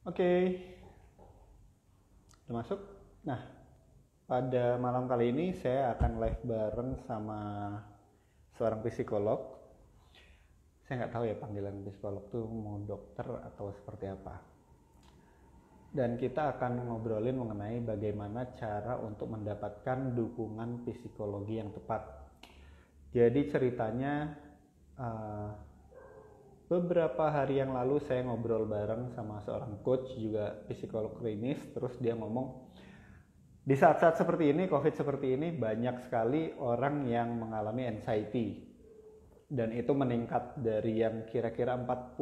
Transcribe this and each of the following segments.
Oke, udah masuk. Nah, pada malam kali ini saya akan live bareng sama seorang psikolog. Saya nggak tahu ya panggilan psikolog tuh mau dokter atau seperti apa. Dan kita akan ngobrolin mengenai bagaimana cara untuk mendapatkan dukungan psikologi yang tepat. Jadi ceritanya beberapa hari yang lalu saya ngobrol bareng sama seorang coach juga psikolog klinis, terus dia ngomong di saat-saat seperti ini, COVID seperti ini, banyak sekali orang yang mengalami anxiety. Dan itu meningkat dari yang kira-kira 40%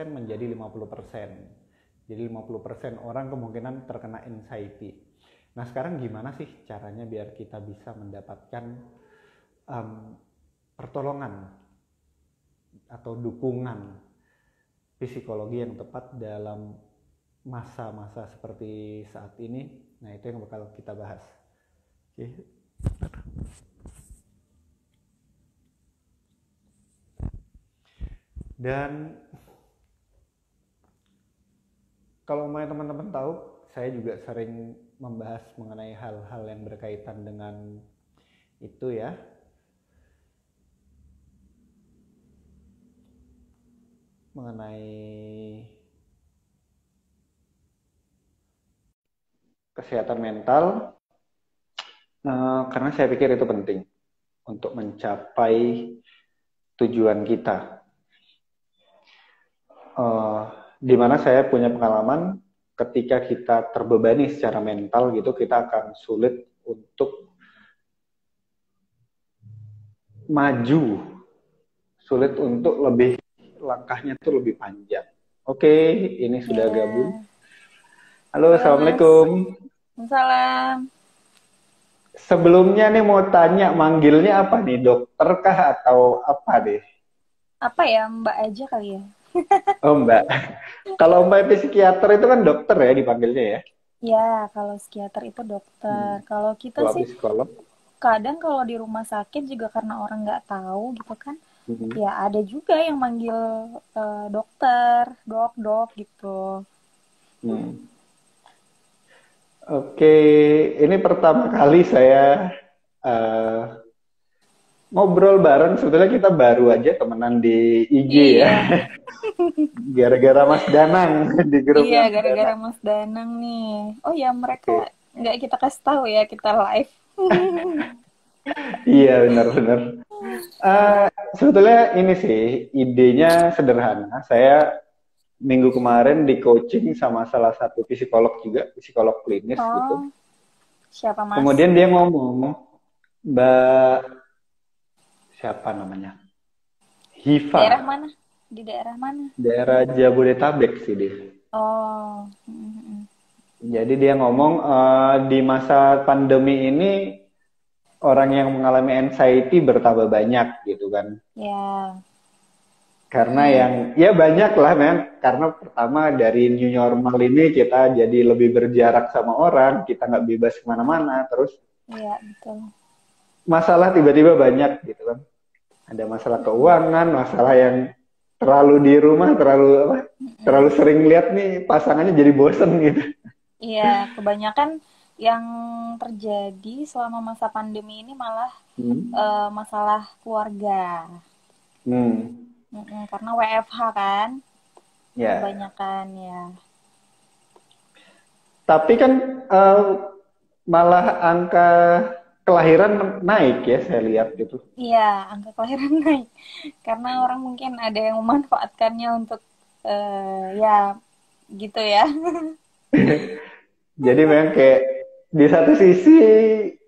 menjadi 50%. Jadi 50% orang kemungkinan terkena anxiety. Nah sekarang gimana sih caranya biar kita bisa mendapatkan pertolongan atau dukungan psikologi yang tepat dalam masa-masa seperti saat ini. Nah itu yang bakal kita bahas. Oke. Dan kalau mau teman-teman tahu, saya juga sering membahas mengenai hal-hal yang berkaitan dengan itu ya. Mengenai kesehatan mental, karena saya pikir itu penting untuk mencapai tujuan kita. Di mana saya punya pengalaman ketika kita terbebani secara mental gitu, kita akan sulit untuk maju, sulit untuk langkahnya tuh lebih panjang. Oke, ini sudah gabung. Halo, Mas. assalamualaikum. Salam. Sebelumnya nih mau tanya, manggilnya apa nih? Dokter kah atau apa deh? Apa ya, Mbak aja kali ya? Oh Mbak, kalau Mbak itu psikiater itu kan dokter ya dipanggilnya ya? Ya, kalau psikiater itu dokter. Kalau kita Kalau sih psikolog? kadang kalau di rumah sakit juga karena orang nggak tahu gitu kan. Hmm. Ya ada juga yang manggil dokter, dok gitu. Hmm. Oke, ini pertama kali saya uh, ngobrol bareng. Sebetulnya kita baru aja temenan di IG ya, Iya, gara-gara Mas Danang di iya grupnya Mas gara-gara Danang. Mas Danang nih. Oh ya mereka Oke, nggak kita kasih tahu ya kita live. iya benar-benar. Uh, Sebetulnya ini sih idenya sederhana. Saya minggu kemarin di coaching sama salah satu psikolog juga, psikolog klinis gitu. Oh, siapa Mas? Kemudian dia ngomong, Mbak siapa namanya? Hifa, Daerah mana? Di daerah mana? daerah Jabodetabek sih dia. Oh, Jadi dia ngomong di masa pandemi ini orang yang mengalami anxiety bertambah banyak gitu kan. ya. Karena yang ya banyak lah men. Karena pertama dari new normal ini kita jadi lebih berjarak sama orang, kita nggak bebas kemana-mana. Terus Iya, betul. masalah tiba-tiba banyak gitu kan. Ada masalah keuangan, masalah yang terlalu di rumah, terlalu apa? Terlalu sering lihat nih pasangannya jadi bosen gitu. Iya, kebanyakan yang terjadi selama masa pandemi ini malah Hmm. masalah keluarga. Hmm. Karena WFH kan, Ya. kebanyakan ya. Tapi kan eh, malah angka kelahiran naik ya saya lihat gitu. Iya, angka kelahiran naik. Karena orang mungkin ada yang memanfaatkannya untuk ya gitu ya. Jadi memang kayak di satu sisi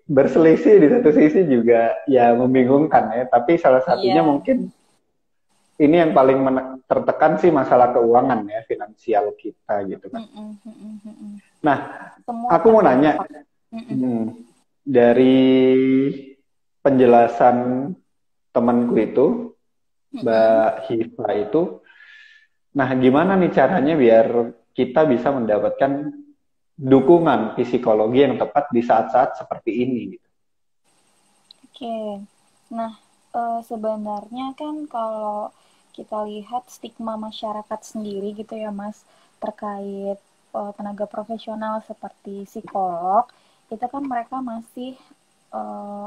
berselisih, di satu sisi juga ya membingungkan ya. Tapi salah satunya Iya. mungkin ini yang paling tertekan sih masalah keuangan ya, finansial kita gitu kan. Nah, Semua aku mau nanya, terdampak. hmm, dari penjelasan temanku itu, Mbak Hifa itu, nah gimana nih caranya biar kita bisa mendapatkan dukungan psikologi yang tepat di saat-saat seperti ini gitu. Oke. Nah, sebenarnya kan kalau kita lihat stigma masyarakat sendiri gitu ya Mas terkait tenaga profesional seperti psikolog, itu kan mereka masih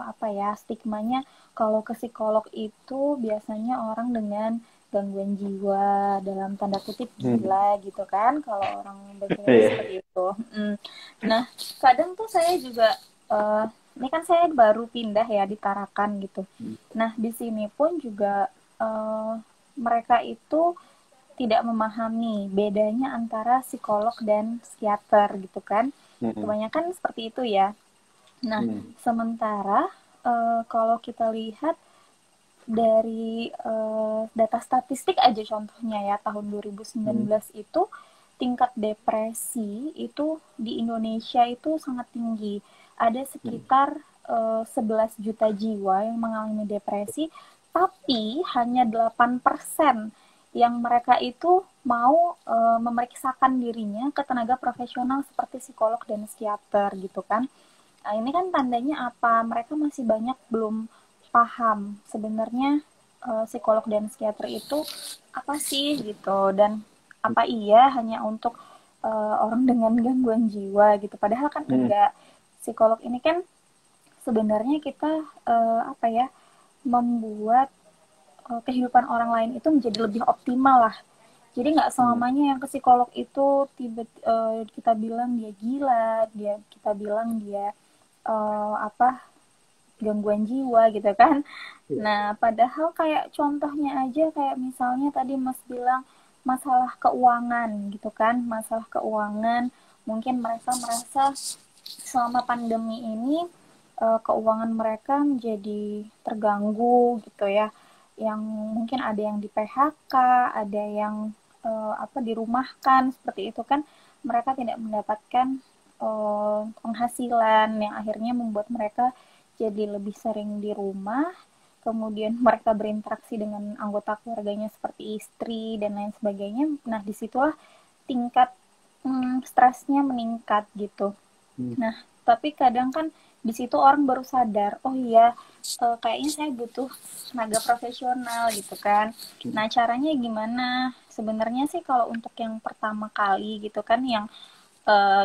apa ya, stigmanya kalau ke psikolog itu biasanya orang dengan gangguan jiwa, dalam tanda kutip gila gitu kan, kalau orang bahasanya seperti itu. Nah, kadang tuh saya juga ini kan saya baru pindah ya di Tarakan gitu. Nah, di sini pun juga mereka itu tidak memahami bedanya antara psikolog dan psikiater gitu kan. Kebanyakan seperti itu ya. Nah, sementara kalau kita lihat dari data statistik aja contohnya ya, tahun 2019 itu tingkat depresi itu di Indonesia itu sangat tinggi. Ada sekitar 11 juta jiwa yang mengalami depresi, tapi hanya 8% yang mereka itu mau memeriksakan dirinya ke tenaga profesional seperti psikolog dan psikiater gitu kan. Nah, ini kan tandanya apa? Mereka masih banyak belum paham sebenarnya psikolog dan psikiater itu apa sih gitu, dan apa iya hanya untuk orang dengan gangguan jiwa gitu. Padahal kan enggak. Psikolog ini kan sebenarnya kita apa ya, membuat kehidupan orang lain itu menjadi lebih optimal lah. Jadi nggak selamanya yang ke psikolog itu kita bilang dia gila, kita bilang dia apa, gangguan jiwa gitu kan. Nah, padahal kayak contohnya aja kayak misalnya tadi Mas bilang masalah keuangan gitu kan, masalah keuangan, mungkin mereka merasa selama pandemi ini keuangan mereka menjadi terganggu gitu ya, yang mungkin ada yang di PHK, ada yang apa, dirumahkan seperti itu kan, mereka tidak mendapatkan penghasilan yang akhirnya membuat mereka jadi lebih sering di rumah, kemudian mereka berinteraksi dengan anggota keluarganya seperti istri dan lain sebagainya. Nah, disitulah tingkat stresnya meningkat gitu. Nah, tapi kadang kan di situ orang baru sadar, oh iya, kayaknya saya butuh tenaga profesional gitu kan. Nah, caranya gimana? Sebenarnya sih kalau untuk yang pertama kali gitu kan, yang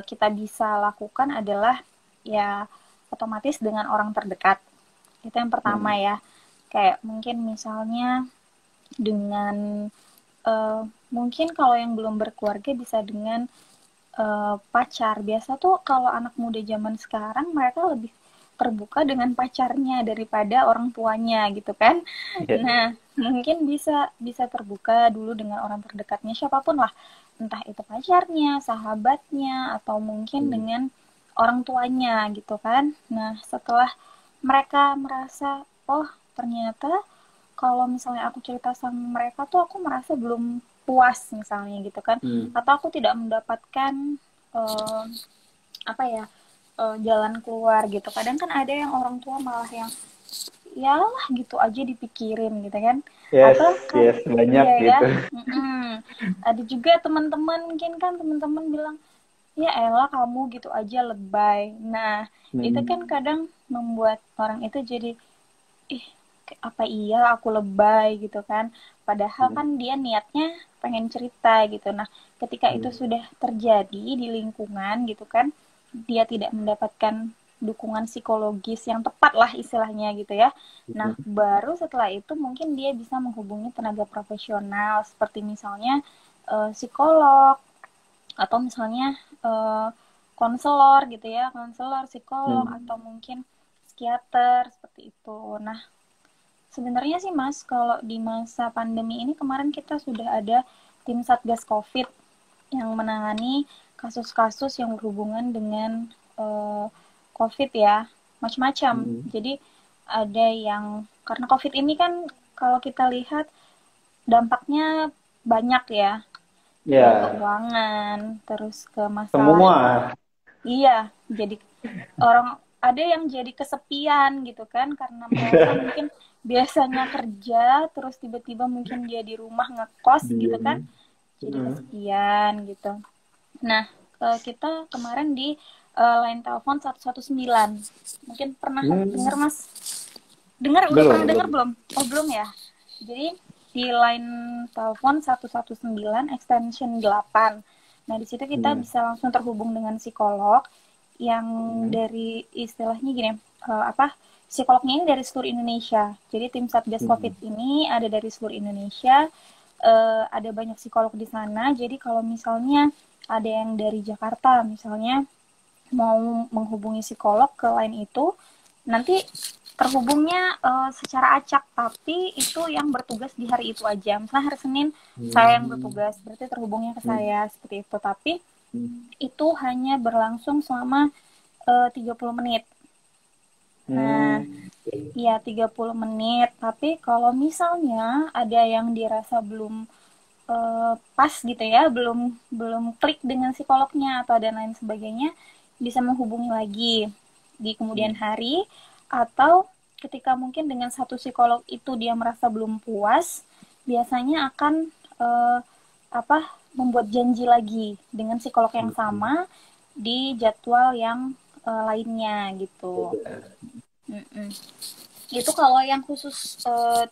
kita bisa lakukan adalah ya otomatis dengan orang terdekat. Itu yang pertama ya. Kayak mungkin misalnya dengan mungkin kalau yang belum berkeluarga bisa dengan pacar. Biasa tuh kalau anak muda zaman sekarang mereka lebih terbuka dengan pacarnya daripada orang tuanya gitu kan. Nah, mungkin bisa terbuka dulu dengan orang terdekatnya siapapun lah, entah itu pacarnya, sahabatnya, atau mungkin dengan orang tuanya gitu kan. Nah, setelah mereka merasa, oh ternyata kalau misalnya aku cerita sama mereka tuh aku merasa belum puas misalnya gitu kan, atau aku tidak mendapatkan apa ya, jalan keluar gitu. Kadang kan ada yang orang tua malah yang ya lah gitu aja dipikirin gitu kan, atau banyak iya gitu. Ya, ada juga teman-teman, mungkin kan teman-teman bilang ya elah kamu gitu aja lebay. Nah, itu kan kadang membuat orang itu jadi ih, apa iya aku lebay gitu kan, padahal kan dia niatnya pengen cerita gitu. Nah, ketika itu sudah terjadi di lingkungan gitu kan, dia tidak mendapatkan dukungan psikologis yang tepat lah istilahnya gitu ya. Nah, baru setelah itu mungkin dia bisa menghubungi tenaga profesional seperti misalnya psikolog, atau misalnya konselor gitu ya, konselor, psikolog, atau mungkin psikiater seperti itu. Nah, sebenarnya sih Mas, kalau di masa pandemi ini kemarin kita sudah ada tim Satgas COVID yang menangani kasus-kasus yang berhubungan dengan COVID ya, macam-macam. Jadi ada yang karena COVID ini kan kalau kita lihat dampaknya banyak ya, ke keuangan, terus ke masalah semua. Iya, jadi orang ada yang jadi kesepian gitu kan, karena merasa mungkin biasanya kerja terus tiba-tiba mungkin dia di rumah ngekos gitu kan, jadi kesepian gitu. Nah, kita kemarin di line telepon 119, mungkin pernah dengar Mas? Udah pernah dengar belum? Oh belum ya. Jadi di line telepon 119 extension 8. Nah, di situ kita bisa langsung terhubung dengan psikolog yang dari istilahnya gini, psikolognya ini dari seluruh Indonesia. Jadi tim Satgas COVID ini ada dari seluruh Indonesia, ada banyak psikolog di sana. Jadi kalau misalnya ada yang dari Jakarta misalnya mau menghubungi psikolog ke line itu, nanti terhubungnya secara acak, tapi itu yang bertugas di hari itu aja. Misalnya hari Senin saya yang bertugas, berarti terhubungnya ke saya seperti itu. Tapi itu hanya berlangsung selama 30 menit. Nah, ya 30 menit. Tapi kalau misalnya ada yang dirasa belum pas gitu ya, belum klik dengan psikolognya atau dan lain sebagainya, bisa menghubungi lagi di kemudian hari, atau ketika mungkin dengan satu psikolog itu dia merasa belum puas, biasanya akan membuat janji lagi dengan psikolog yang sama di jadwal yang lainnya gitu. Itu kalau yang khusus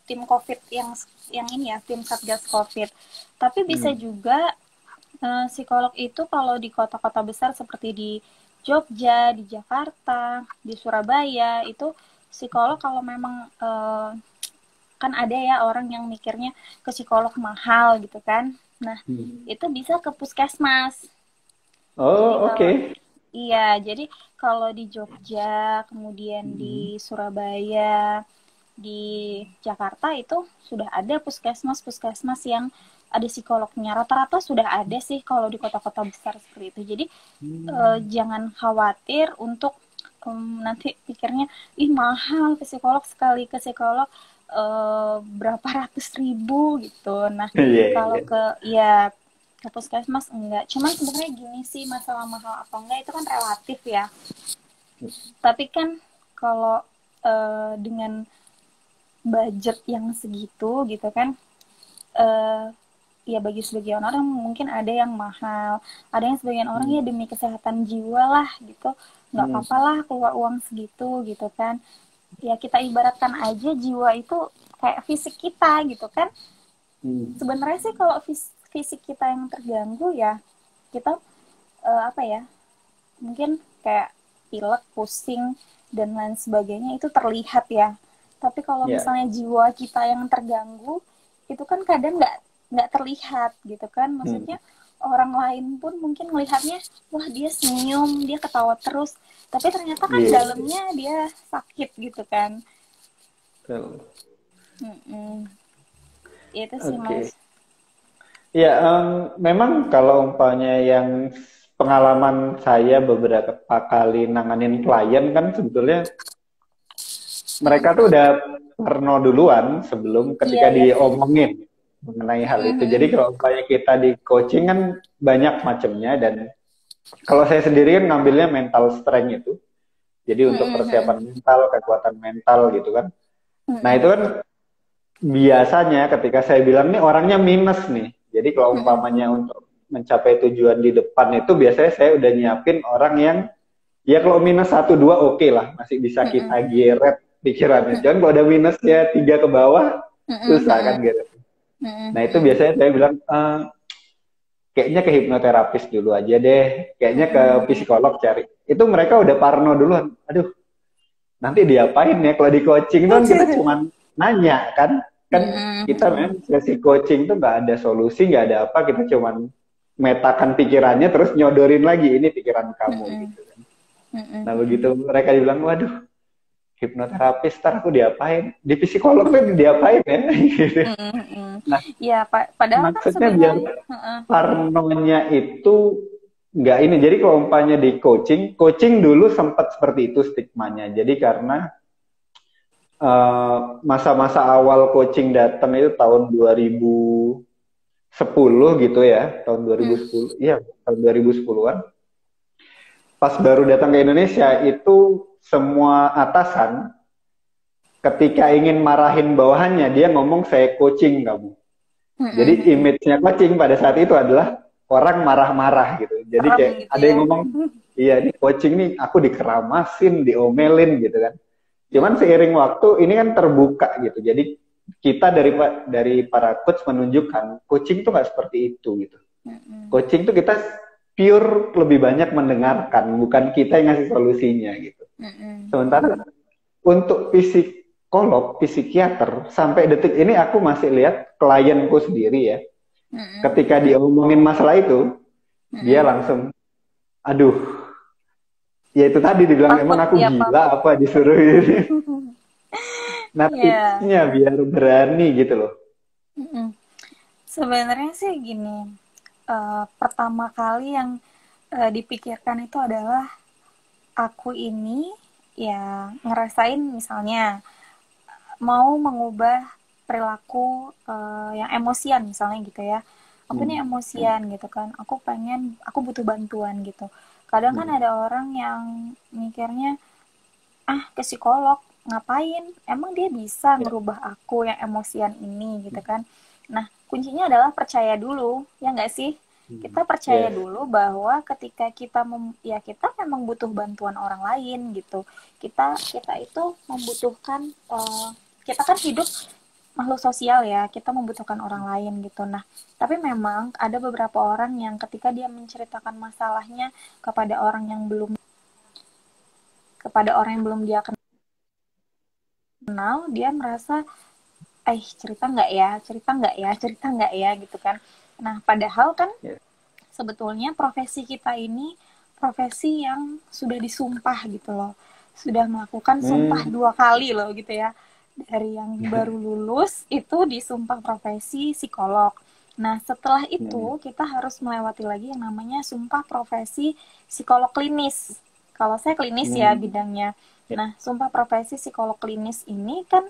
tim COVID yang ini ya, tim Satgas COVID. Tapi bisa juga psikolog itu kalau di kota-kota besar seperti di Jogja, di Jakarta, di Surabaya, itu psikolog kalau memang kan ada ya orang yang mikirnya ke psikolog mahal gitu kan. Nah, itu bisa ke puskesmas. Oh, oke. Iya, jadi kalau di Jogja, kemudian di Surabaya, di Jakarta itu sudah ada puskesmas yang ada psikolognya. Rata-rata sudah ada sih kalau di kota-kota besar seperti itu. Jadi jangan khawatir untuk nanti pikirnya, ih mahal ke psikolog, sekali ke psikolog berapa ratus ribu gitu. Nah, kalau ke puskesmas enggak. Cuman sebenarnya gini sih, masalah mahal apa enggak itu kan relatif ya. Tapi kan kalau dengan budget yang segitu gitu kan, ya bagi sebagian orang mungkin ada yang mahal, ada yang sebagian orang ya demi kesehatan jiwa lah gitu, nggak apa-apa lah keluar uang segitu gitu kan. Ya kita ibaratkan aja jiwa itu kayak fisik kita gitu kan. Sebenarnya sih kalau fisik kita yang terganggu ya kita mungkin kayak pilek, pusing dan lain sebagainya itu terlihat ya. Tapi kalau misalnya jiwa kita yang terganggu itu kan kadang nggak terlihat gitu kan. Maksudnya orang lain pun mungkin melihatnya, wah dia senyum, dia ketawa terus, tapi ternyata kan dalamnya dia sakit gitu kan. Itu sih Mas. Ya, memang kalau umpamanya yang pengalaman saya beberapa kali nanganin klien kan sebetulnya mereka tuh udah parno duluan sebelum ketika diomongin mengenai hal itu. Jadi kalau umpamanya kita di coaching kan banyak macamnya, dan kalau saya sendiri kan ngambilnya mental strength itu. Jadi untuk persiapan mental, kekuatan mental gitu kan. Nah itu kan biasanya ketika saya bilang nih orangnya minus nih. Jadi kalau umpamanya untuk mencapai tujuan di depan itu biasanya saya udah nyiapin orang yang ya kalau minus 1-2 oke lah, masih bisa kita geret pikirannya. Jangan kalau udah minus ya 3 ke bawah susah kan gitu. Nah itu biasanya saya bilang kayaknya ke hipnoterapis dulu aja deh, kayaknya ke psikolog cari. Itu mereka udah parno duluan. Aduh, nanti diapain ya kalau di coaching kan kita cuma nanya kan kita memang sesi coaching tuh nggak ada solusi, nggak ada apa, kita cuma metakan pikirannya terus nyodorin lagi ini pikiran kamu gitu kan. Nah begitu mereka dibilang waduh hipnoterapis ntar aku diapain, di psikolog tuh diapain ya gitu. Nah ya padahal maksudnya kan biar parnonya itu nggak ini. Jadi kalau umpamanya di coaching dulu sempat seperti itu stigmanya. Jadi karena masa-masa awal coaching datang itu tahun 2010 gitu ya, tahun 2010, iya tahun 2010-an. Pas baru datang ke Indonesia itu semua atasan ketika ingin marahin bawahannya dia ngomong saya coaching kamu. Jadi image-nya coaching pada saat itu adalah orang marah-marah gitu. Jadi kayak gitu ada yang ngomong, iya ini coaching nih aku dikeramasin, diomelin gitu kan. Cuman seiring waktu ini kan terbuka gitu. Jadi kita dari para coach menunjukkan coaching tuh nggak seperti itu gitu. Coaching tuh kita pure lebih banyak mendengarkan, bukan kita yang ngasih solusinya gitu. Mm-mm. Sementara untuk psikolog, psikiater, sampai detik ini aku masih lihat klienku sendiri ya, Mm-mm. ketika dia ngomongin masalah itu, dia Mm-mm. langsung, aduh, ya itu tadi dibilang emang Takut aku dia Pak. gila apa disuruh ini. Nah Ya. tipsnya biar berani gitu loh. Mm-mm. Sebenarnya sih gini, pertama kali yang dipikirkan itu adalah aku ini ya ngerasain misalnya mau mengubah perilaku yang emosian misalnya gitu ya. Aku ini Hmm. emosian gitu kan. Aku butuh bantuan gitu. Kadang kan Hmm. ada orang yang mikirnya ke psikolog ngapain? Emang dia bisa Ya. ngerubah aku yang emosian ini gitu kan? Nah, kuncinya adalah percaya dulu, ya nggak sih? Kita percaya Yes. dulu bahwa ketika ya kita memang butuh bantuan orang lain gitu. Kita itu membutuhkan kita kan hidup makhluk sosial ya, kita membutuhkan orang lain gitu. Nah, tapi memang ada beberapa orang yang ketika dia menceritakan masalahnya kepada orang yang belum dia kenal, dia merasa cerita nggak ya gitu kan. Nah, padahal kan Yes. sebetulnya profesi kita ini profesi yang sudah disumpah gitu loh, sudah melakukan sumpah Hmm. 2 kali loh gitu ya, dari yang baru lulus itu disumpah profesi psikolog. Nah, setelah itu Hmm. kita harus melewati lagi yang namanya sumpah profesi psikolog klinis. Kalau saya klinis ya Hmm. bidangnya. Ya. Nah, sumpah profesi psikolog klinis ini kan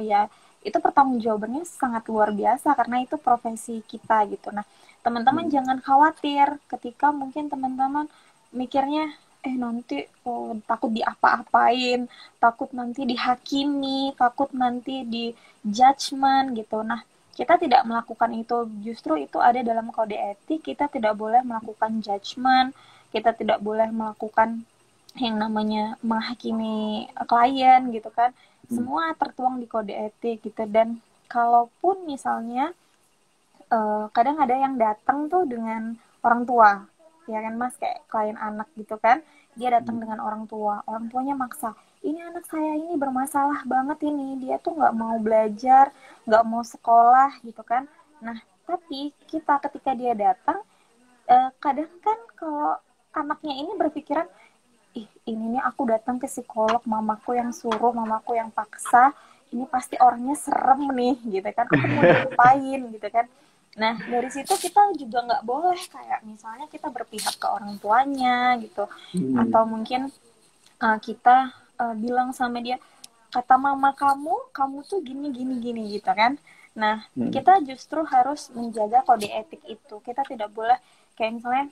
ya itu pertanggungjawabannya sangat luar biasa karena itu profesi kita gitu. Nah, teman-teman Hmm. jangan khawatir ketika mungkin teman-teman mikirnya nanti takut diapa-apain, takut nanti dihakimi, takut nanti di judgement gitu. Nah, kita tidak melakukan itu, justru itu ada dalam kode etik, kita tidak boleh melakukan judgement, kita tidak boleh melakukan yang namanya menghakimi klien gitu kan. Hmm. Semua tertuang di kode etik gitu. Dan kalaupun misalnya kadang ada yang datang tuh dengan orang tua, ya kan Mas, kayak klien anak gitu kan, dia datang dengan orang tuanya maksa, ini anak saya ini bermasalah banget ini, dia tuh nggak mau belajar, nggak mau sekolah gitu kan. Nah, tapi kita ketika dia datang, kadang kan kalau anaknya ini berpikiran, ih ini nih aku datang ke psikolog, mamaku yang suruh, mamaku yang paksa, ini pasti orangnya serem nih gitu kan, aku mau diapain gitu kan. Nah, dari situ kita juga nggak boleh kayak misalnya kita berpihak ke orang tuanya gitu, atau Hmm. mungkin kita bilang sama dia, kata mama kamu tuh gini gini gini gitu kan. Nah, Hmm. kita justru harus menjaga kode etik itu. Kita tidak boleh kayak misalnya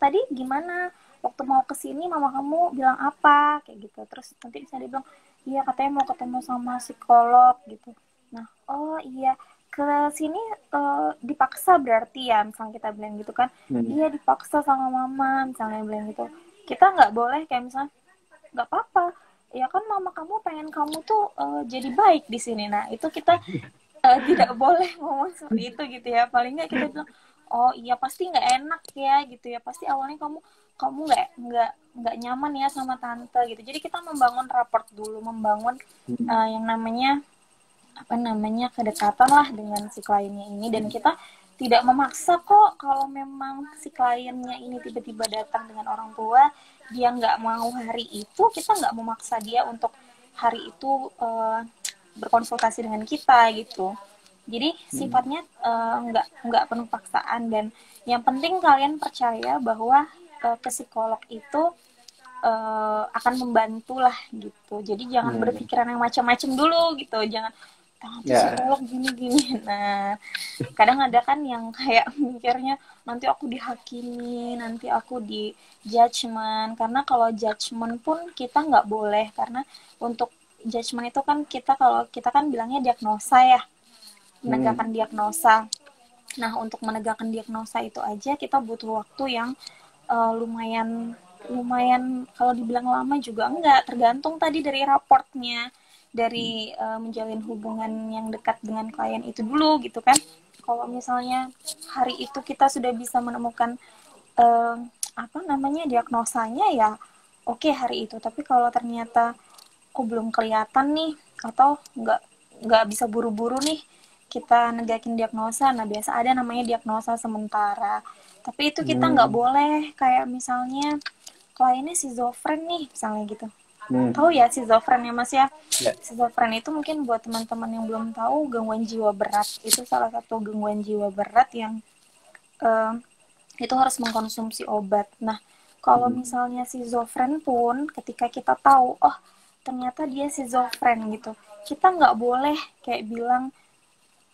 tadi gimana waktu mau kesini mama kamu bilang apa kayak gitu. Terus nanti bisa dibilang iya katanya mau ketemu sama psikolog gitu. Nah, oh iya ke sini dipaksa berarti ya misalnya kita bilang gitu kan. Hmm. Iya dipaksa sama mama misalnya bilang gitu. Kita nggak boleh kayak misalnya nggak apa-apa ya kan mama kamu pengen kamu tuh jadi baik di sini. Nah, itu kita tidak boleh ngomong seperti itu gitu ya. Paling nggak kita bilang oh iya pasti nggak enak ya gitu ya, pasti awalnya kamu kamu nggak nyaman ya sama tante gitu. Jadi kita membangun rapport dulu, membangun yang namanya apa namanya kedekatan lah dengan si kliennya ini. Dan kita tidak memaksa kok. Kalau memang si kliennya ini tiba-tiba datang dengan orang tua, dia nggak mau hari itu, kita nggak memaksa dia untuk hari itu berkonsultasi dengan kita gitu. Jadi sifatnya nggak penuh paksaan. Dan yang penting kalian percaya bahwa ke psikolog itu akan membantu lah gitu. Jadi jangan Hmm. berpikiran yang macam-macam dulu gitu. Jangan nanti Ya. psikolog gini-gini. Nah, kadang ada kan yang kayak mikirnya nanti aku dihakimi, nanti aku di judgement. Karena kalau judgement pun kita nggak boleh, karena untuk judgement itu kan kalau kita kan bilangnya diagnosa ya, Hmm. menegakkan diagnosa. Nah, untuk menegakkan diagnosa itu aja kita butuh waktu yang lumayan lumayan, kalau dibilang lama juga enggak, tergantung tadi dari raportnya, dari menjalin hubungan yang dekat dengan klien itu dulu gitu kan. Kalau misalnya hari itu kita sudah bisa menemukan eh, apa namanya diagnosanya ya oke hari itu, tapi kalau ternyata kok belum kelihatan nih atau nggak bisa buru-buru nih kita negakin diagnosa, nah biasa ada namanya diagnosa sementara, tapi itu kita nggak Hmm. boleh kayak misalnya kliennya schizofren nih misalnya gitu. Hmm. Tahu ya schizofren ya Mas ya? Ya. Schizofren itu mungkin buat teman-teman yang belum tahu gangguan jiwa berat. Itu salah satu gangguan jiwa berat yang eh, itu harus mengkonsumsi obat. Nah, kalau Hmm. misalnya schizofren pun ketika kita tahu, oh ternyata dia schizofren gitu, kita nggak boleh kayak bilang,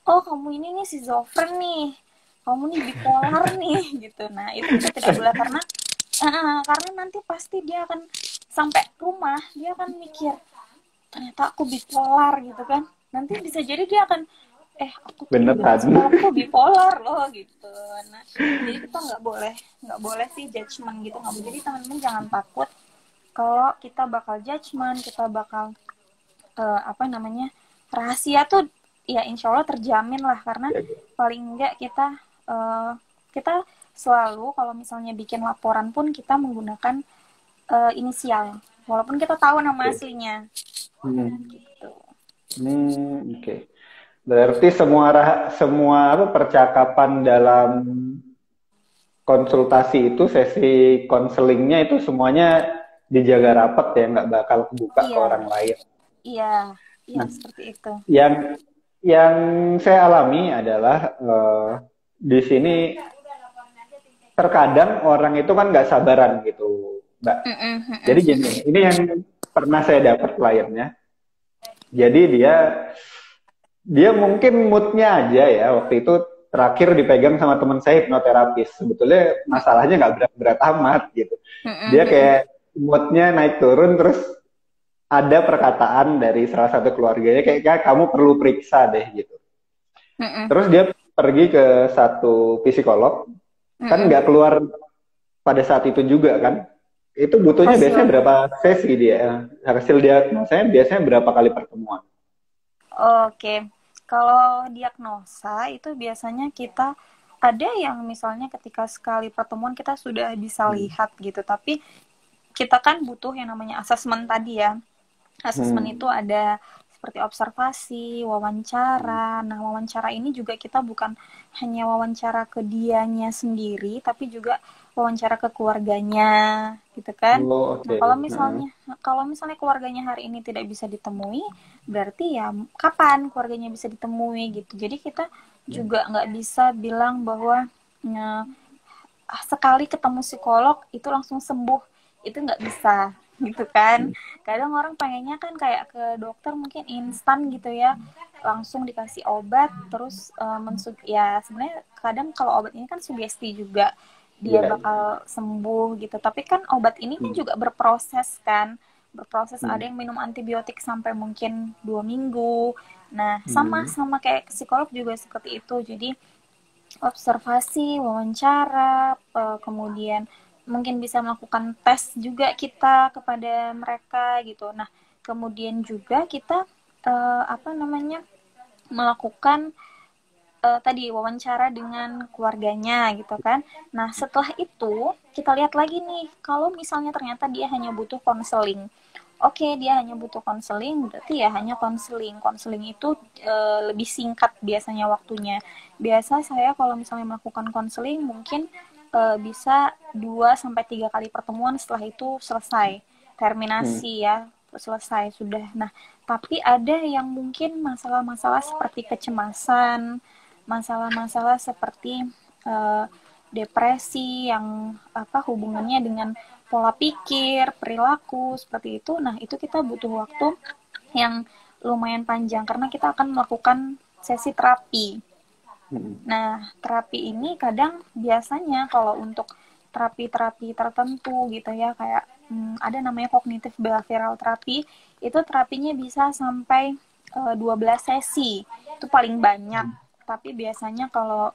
oh kamu ini nih schizofren nih, kamu nih bipolar nih gitu. Nah itu kita tidak boleh karena nanti pasti dia akan sampai rumah dia akan mikir ternyata aku bipolar gitu kan, nanti bisa jadi dia akan aku tuh dibilang Beneran. psikologku bipolar loh gitu. Nah jadi kita nggak boleh sih judgement gitu, nggak boleh. Jadi teman-teman jangan takut kalau kita bakal judgement, kita bakal apa namanya rahasia tuh ya insya Allah terjamin lah, karena Ya. paling enggak kita selalu kalau misalnya bikin laporan pun kita menggunakan inisial walaupun kita tahu nama Oke. aslinya Hmm. gitu. Oke. Berarti semua apa percakapan dalam konsultasi itu, sesi konselingnya itu semuanya dijaga rapat ya, nggak bakal kebuka ke Iya, orang lain. iya, iya Nah, seperti itu. yang yang saya alami adalah di sini terkadang orang itu kan nggak sabaran gitu, Mbak. Mm-mm, Jadi mm-mm. gini, ini yang pernah saya dapat kliennya. Jadi dia mungkin moodnya aja ya waktu itu terakhir dipegang sama teman saya hipnoterapis. Sebetulnya masalahnya nggak berat-berat amat gitu. Mm-mm, Dia mm-mm. kayak moodnya naik turun terus ada perkataan dari salah satu keluarganya kayak kamu perlu periksa deh gitu. Mm-mm, Terus dia pergi ke satu psikolog, kan mm-mm. nggak keluar pada saat itu juga kan. Itu butuhnya biasanya Hasilnya. berapa sesi dia? Hasil diagnosanya biasanya berapa kali pertemuan? Oke, kalau diagnosa itu biasanya kita ada yang misalnya ketika sekali pertemuan kita sudah bisa Hmm. lihat gitu, tapi kita kan butuh yang namanya asesmen tadi ya. Asesmen Hmm. itu ada seperti observasi, wawancara. Nah, wawancara ini juga kita bukan hanya wawancara ke dianya sendiri, tapi juga wawancara ke keluarganya, gitu kan. Oh, Nah, oke. kalau misalnya keluarganya hari ini tidak bisa ditemui, berarti ya kapan keluarganya bisa ditemui gitu. Jadi kita juga nggak bisa bilang bahwa eh, sekali ketemu psikolog itu langsung sembuh, itu nggak bisa gitu kan. Kadang orang pengennya kan kayak ke dokter mungkin instan gitu ya, langsung dikasih obat terus ya sebenarnya kadang kalau obat ini kan sugesti juga dia Iya. bakal sembuh gitu, tapi kan obat ini kan Hmm. juga berproses, ada Hmm. yang minum antibiotik sampai mungkin 2 minggu. Nah sama Hmm. sama kayak psikolog juga seperti itu. Jadi observasi, wawancara, kemudian mungkin bisa melakukan tes juga kita kepada mereka gitu. Nah, kemudian juga kita apa namanya melakukan tadi wawancara dengan keluarganya gitu kan. Nah, setelah itu kita lihat lagi nih kalau misalnya ternyata dia hanya butuh konseling. Oke, dia hanya butuh konseling, berarti ya hanya konseling. Konseling itu lebih singkat biasanya waktunya. Biasa saya kalau misalnya melakukan konseling mungkin bisa 2 sampai 3 kali pertemuan, setelah itu selesai. Hmm. Terminasi ya, selesai sudah. Nah, tapi ada yang mungkin masalah-masalah seperti kecemasan, masalah-masalah seperti eh, depresi yang apa hubungannya dengan pola pikir, perilaku seperti itu. Nah, itu kita butuh waktu yang lumayan panjang karena kita akan melakukan sesi terapi. Hmm. Nah, terapi ini kadang biasanya kalau untuk terapi-terapi tertentu gitu ya, kayak ada namanya kognitif behavioral terapi, itu terapinya bisa sampai 12 sesi. Itu paling banyak. Tapi biasanya kalau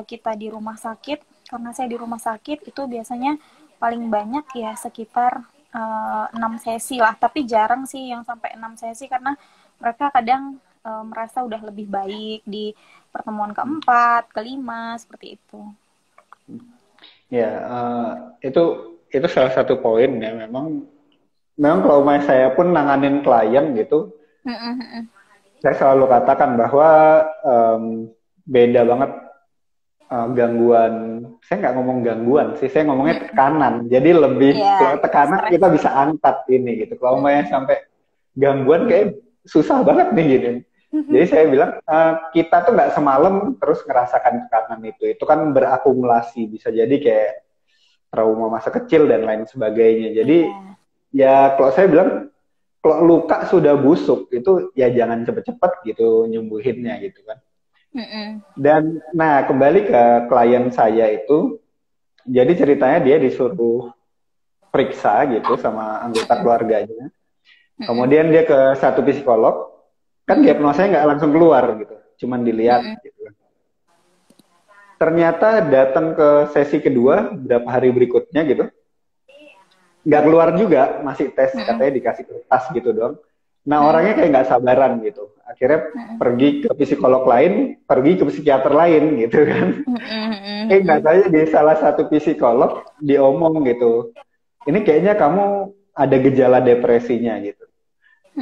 kita di rumah sakit, karena saya di rumah sakit, itu biasanya paling banyak ya sekitar 6 sesi lah. Tapi jarang sih yang sampai 6 sesi karena mereka kadang merasa udah lebih baik di pertemuan keempat, kelima, seperti itu. Ya, itu itu salah satu poin ya. Memang kalau saya pun nanganin klien gitu, Mm-mm. saya selalu katakan bahwa em, beda banget gangguan. Saya nggak ngomong gangguan sih, saya ngomongnya Mm-mm. tekanan. Jadi lebih kalau Ya, tekanan stres kita ya. bisa angkat ini gitu. Kalau mau Mm-mm. sampai gangguan kayak susah banget nih gitu. Jadi saya bilang kita tuh nggak semalam terus ngerasakan tekanan itu. Itu kan berakumulasi, bisa jadi kayak trauma masa kecil dan lain sebagainya. Jadi Iya. ya kalau saya bilang kalau luka sudah busuk itu ya jangan cepet-cepet gitu nyembuhinnya gitu kan. Mm-mm. Dan nah kembali ke klien saya itu, jadi ceritanya dia disuruh periksa gitu sama anggota Mm-mm. keluarganya. Mm-mm. Kemudian dia ke satu psikolog, kan Mm-mm. diagnosanya nggak langsung keluar gitu, cuman dilihat Mm-mm. gitu. Ternyata datang ke sesi kedua berapa hari berikutnya gitu, nggak keluar juga, masih tes Mm-mm. katanya dikasih kertas gitu dong. Nah Mm-mm. orangnya kayak nggak sabaran gitu, akhirnya Mm-mm. pergi ke psikolog lain, pergi ke psikiater lain gitu kan. Nggak Mm-mm. tahu di salah satu psikolog diomong gitu, ini kayaknya kamu ada gejala depresinya gitu.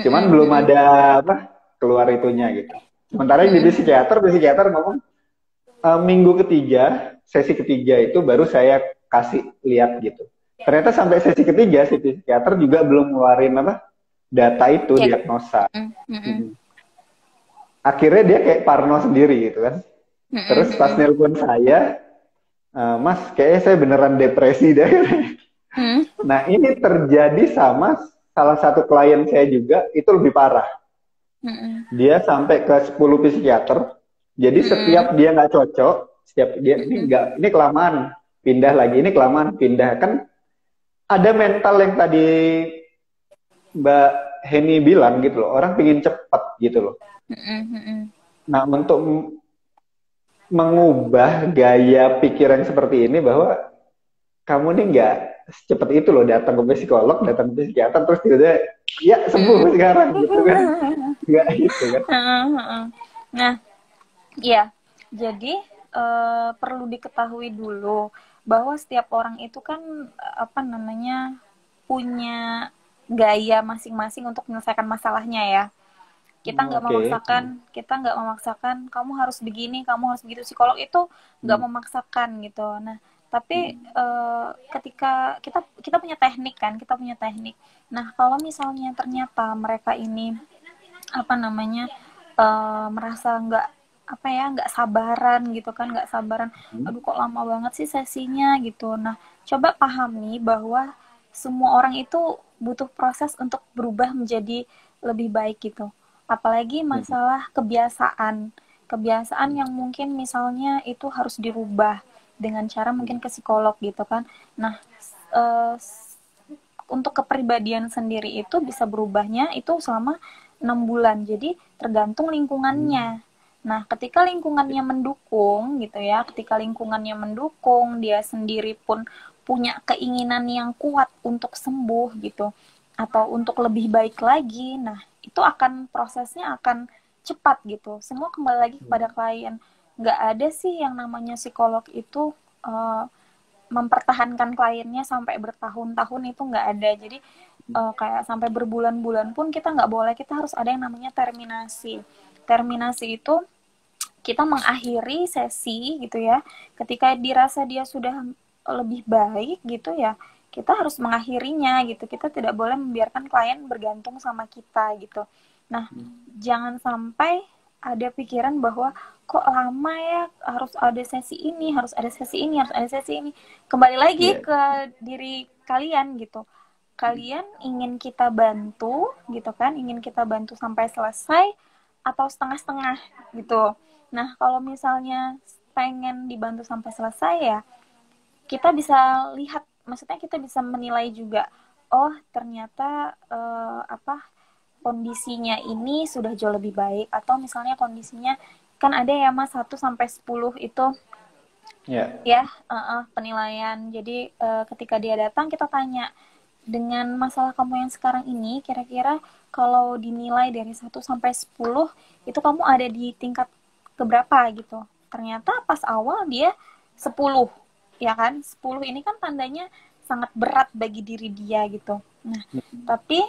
Cuman Mm-mm. belum Mm-mm. ada apa keluar itunya gitu. Sementara yang di Mm-mm. psikiater ngomong minggu ketiga, sesi ketiga itu baru saya kasih lihat gitu. Ternyata sampai sesi ketiga si psikiater juga belum ngeluarin apa data itu Cek. diagnosa. Mm-mm. Akhirnya dia kayak parno sendiri gitu kan. Mm-mm. Terus pas Mm-mm. nelpon saya, Mas, kayaknya saya beneran depresi deh. Mm-mm. Nah, ini terjadi sama salah satu klien saya juga, itu lebih parah. Mm-mm. Dia sampai ke 10 psikiater. Jadi setiap Mm-mm. dia nggak cocok, setiap dia ini Mm-mm. nggak, ini kelamaan, pindah lagi, ini kelamaan, pindah. Kan ada mental yang tadi Mbak Heni bilang gitu loh, orang pingin cepat gitu loh. Mm-mm. Nah, untuk mengubah gaya pikir yang seperti ini bahwa kamu nih nggak secepat itu loh datang ke psikolog, datang ke psikiater, terus tiba-tiba ya sembuh Mm-mm. sekarang gitu kan. Nggak gitu kan. Heeh. Nah, iya. Jadi perlu diketahui dulu bahwa setiap orang itu kan apa namanya punya gaya masing-masing untuk menyelesaikan masalahnya ya. Oke. Kita nggak memaksakan kamu harus begini, kamu harus begitu. Psikolog itu nggak Hmm. memaksakan gitu. Nah, tapi ketika kita kita punya teknik kan, kita punya teknik. Nah, kalau misalnya ternyata mereka ini apa namanya merasa nggak sabaran gitu kan, nggak sabaran, Hmm. aduh kok lama banget sih sesinya gitu. Nah, coba pahami bahwa semua orang itu butuh proses untuk berubah menjadi lebih baik gitu, apalagi Hmm. masalah kebiasaan kebiasaan yang mungkin misalnya itu harus dirubah dengan cara mungkin ke psikolog gitu kan. Nah, eh, untuk kepribadian sendiri itu bisa berubahnya itu selama 6 bulan. Jadi tergantung Hmm. lingkungannya. Nah, ketika lingkungannya mendukung gitu ya, ketika lingkungannya mendukung, dia sendiri pun punya keinginan yang kuat untuk sembuh gitu atau untuk lebih baik lagi. Nah, itu akan prosesnya akan cepat gitu. Semua kembali lagi kepada klien. Nggak ada sih yang namanya psikolog itu uh, mempertahankan kliennya sampai bertahun-tahun, itu nggak ada. Jadi kayak sampai berbulan-bulan pun kita nggak boleh, kita harus ada yang namanya terminasi. Terminasi itu kita mengakhiri sesi gitu ya, ketika dirasa dia sudah lebih baik gitu ya, kita harus mengakhirinya gitu. Kita tidak boleh membiarkan klien bergantung sama kita gitu. Nah, jangan sampai ada pikiran bahwa kok lama ya, harus ada sesi ini, harus ada sesi ini, harus ada sesi ini. Kembali lagi Iya. ke diri kalian gitu. Kalian ingin kita bantu gitu kan, ingin kita bantu sampai selesai atau setengah-setengah gitu. Nah, kalau misalnya pengen dibantu sampai selesai ya, kita bisa lihat, maksudnya kita bisa menilai juga, oh ternyata kondisinya ini sudah jauh lebih baik, atau misalnya kondisinya kan ada ya Mas 1 sampai 10 itu Ya. ya penilaian. Jadi ketika dia datang kita tanya, dengan masalah kamu yang sekarang ini kira-kira kalau dinilai dari 1 sampai 10 itu kamu ada di tingkat keberapa gitu. Ternyata pas awal dia 10. ya kan? 10 ini kan tandanya sangat berat bagi diri dia gitu. Nah, tapi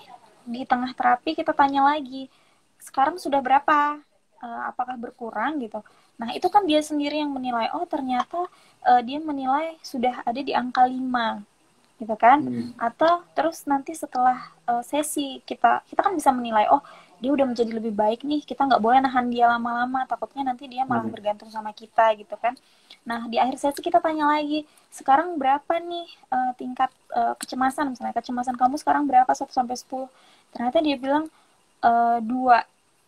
di tengah terapi kita tanya lagi, sekarang sudah berapa? Apakah berkurang gitu? Nah, itu kan dia sendiri yang menilai, oh ternyata dia menilai sudah ada di angka 5 gitu kan. Atau terus nanti setelah sesi kita kan bisa menilai, oh dia udah menjadi lebih baik nih, kita nggak boleh nahan dia lama-lama, takutnya nanti dia malah bergantung sama kita gitu kan. Nah, di akhir sesi kita tanya lagi, sekarang berapa nih tingkat kecemasan, misalnya kecemasan kamu sekarang berapa 1 sampai 10? Ternyata dia bilang 2.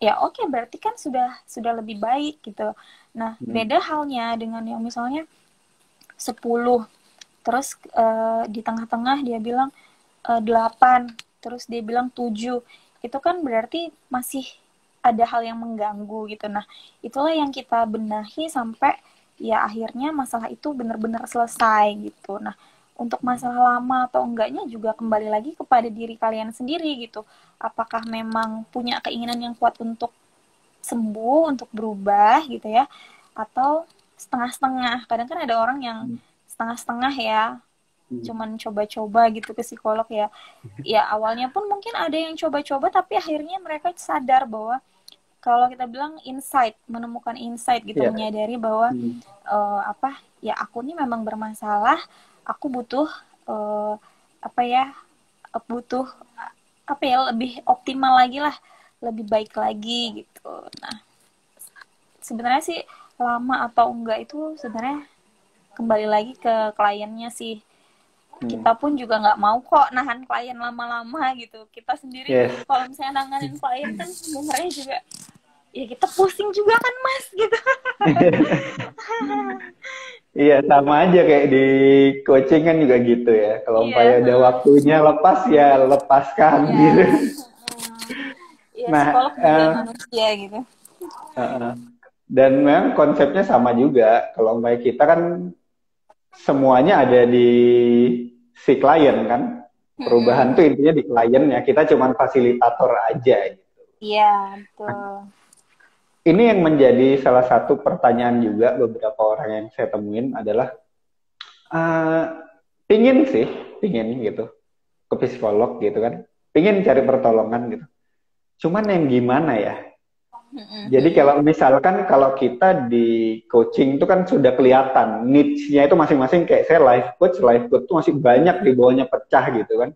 Ya oke, berarti kan sudah lebih baik gitu. Nah, beda halnya dengan yang misalnya 10, terus di tengah-tengah dia bilang 8, terus dia bilang 7. Itu kan berarti masih ada hal yang mengganggu gitu. Nah, itulah yang kita benahi sampai ya akhirnya masalah itu benar-benar selesai gitu. Nah, untuk masalah lama atau enggaknya juga kembali lagi kepada diri kalian sendiri gitu. Apakah memang punya keinginan yang kuat untuk sembuh, untuk berubah gitu ya, atau setengah-setengah. Kadang kan ada orang yang setengah-setengah ya, cuman coba-coba gitu ke psikolog ya. Ya awalnya pun mungkin ada yang coba-coba, tapi akhirnya mereka sadar bahwa kalau kita bilang insight, menemukan insight gitu, menyadari bahwa apa ya, aku ini memang bermasalah, aku butuh apa ya, butuh apa ya, lebih optimal lagi lah, lebih baik lagi gitu. Nah, sebenarnya sih lama atau enggak itu sebenarnya kembali lagi ke kliennya sih. Kita pun juga nggak mau kok nahan klien lama-lama gitu. Kita sendiri kalau misalnya nanganin klien kan sebenarnya juga ya kita pusing juga kan Mas gitu. Iya, sama aja kayak di coaching kan juga gitu ya. Kalau umpamanya ada waktunya lepas ya lepaskan gitu. Iya, Nah, psikolog juga manusia gitu. dan memang konsepnya sama juga. Kalau umpamanya kita kan semuanya ada di si klien kan. Perubahan tuh intinya di kliennya. Kita cuma fasilitator aja gitu. Iya, betul. Ini yang menjadi salah satu pertanyaan juga beberapa orang yang saya temuin adalah pingin sih, pingin gitu ke psikolog gitu kan, pingin cari pertolongan gitu. Cuman yang gimana ya? Jadi kalau misalkan kalau kita di coaching itu kan sudah kelihatan niche-nya itu masing-masing, kayak saya life coach tuh masih banyak di bawahnya pecah gitu kan.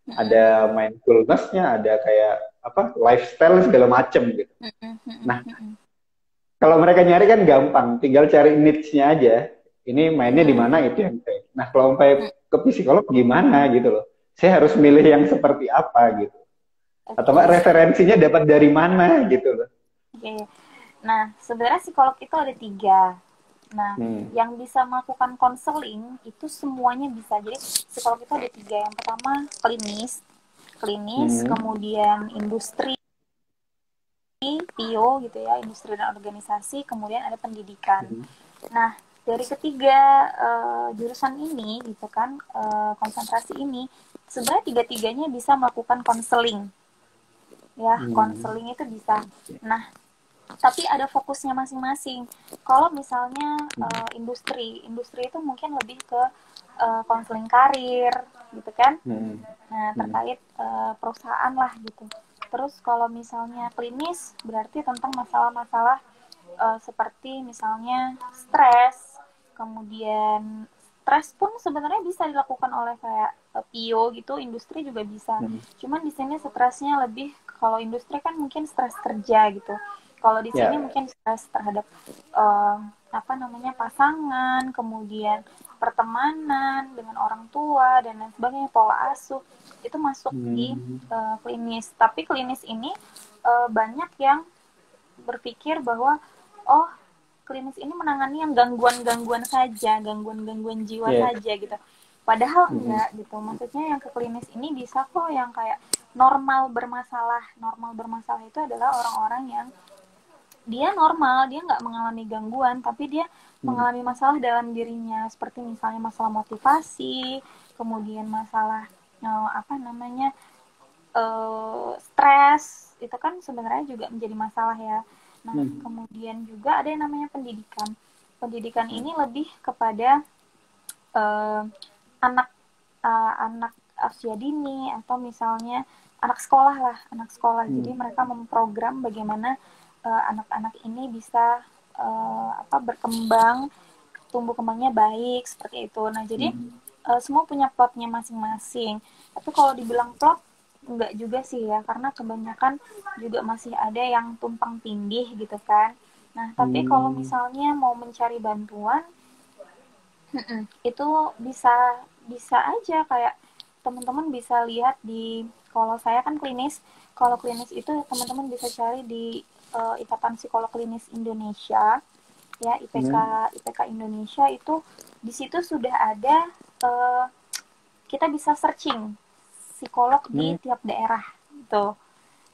Ada mindfulness-nya, ada kayak apa lifestyle segala macem gitu. Nah, kalau mereka nyari kan gampang, tinggal cari niche-nya aja. Ini mainnya di mana itu yang kayak. Nah, kalau sampai ke psikolog gimana gitu loh. Saya harus milih yang seperti apa gitu. Atau nggak referensinya dapat dari mana gitu loh. Nah, sebenarnya psikolog itu ada 3. Nah, yang bisa melakukan konseling itu semuanya bisa. Jadi psikolog itu ada 3. Yang pertama klinis, kemudian industri, PIO gitu ya, industri dan organisasi, kemudian ada pendidikan. Nah, dari ketiga jurusan ini gitu kan, konsentrasi ini sebenarnya 3-tiganya bisa melakukan konseling. Ya, konseling itu bisa. Nah, tapi ada fokusnya masing-masing. Kalau misalnya industri itu mungkin lebih ke konseling karir gitu kan. Nah, terkait perusahaan lah gitu. Terus kalau misalnya klinis berarti tentang masalah-masalah seperti misalnya stres, kemudian stres pun sebenarnya bisa dilakukan oleh kayak PIO gitu, industri juga bisa. Cuman di sini stresnya lebih, kalau industri kan mungkin stres kerja gitu. Kalau di sini mungkin stres terhadap apa namanya, pasangan, kemudian pertemanan dengan orang tua dan lain sebagainya, pola asuh itu masuk di klinis. Tapi klinis ini banyak yang berpikir bahwa oh klinis ini menangani yang gangguan-gangguan saja, gangguan-gangguan jiwa saja gitu. Padahal enggak gitu. Maksudnya yang ke klinis ini bisa kok yang kayak normal bermasalah. Normal bermasalah itu adalah orang-orang yang dia normal, dia nggak mengalami gangguan, tapi dia mengalami masalah dalam dirinya, seperti misalnya masalah motivasi, kemudian masalah apa namanya stres, itu kan sebenarnya juga menjadi masalah ya. Nah, kemudian juga ada yang namanya pendidikan. Pendidikan ini lebih kepada uh, anak anak usia dini atau misalnya anak sekolah lah, anak sekolah. Jadi mereka memprogram bagaimana anak-anak ini bisa berkembang, tumbuh kembangnya baik seperti itu. Nah jadi semua punya plotnya masing-masing. Tapi kalau dibilang plot enggak juga sih ya, karena kebanyakan juga masih ada yang tumpang tindih gitu kan. Nah tapi kalau misalnya mau mencari bantuan, itu bisa aja kayak teman-teman bisa lihat di, kalau saya kan klinis, kalau klinis itu teman-teman bisa cari di Ikatan Psikolog Klinis Indonesia ya, IPK Indonesia. Itu di situ sudah ada, kita bisa searching psikolog di tiap daerah gitu.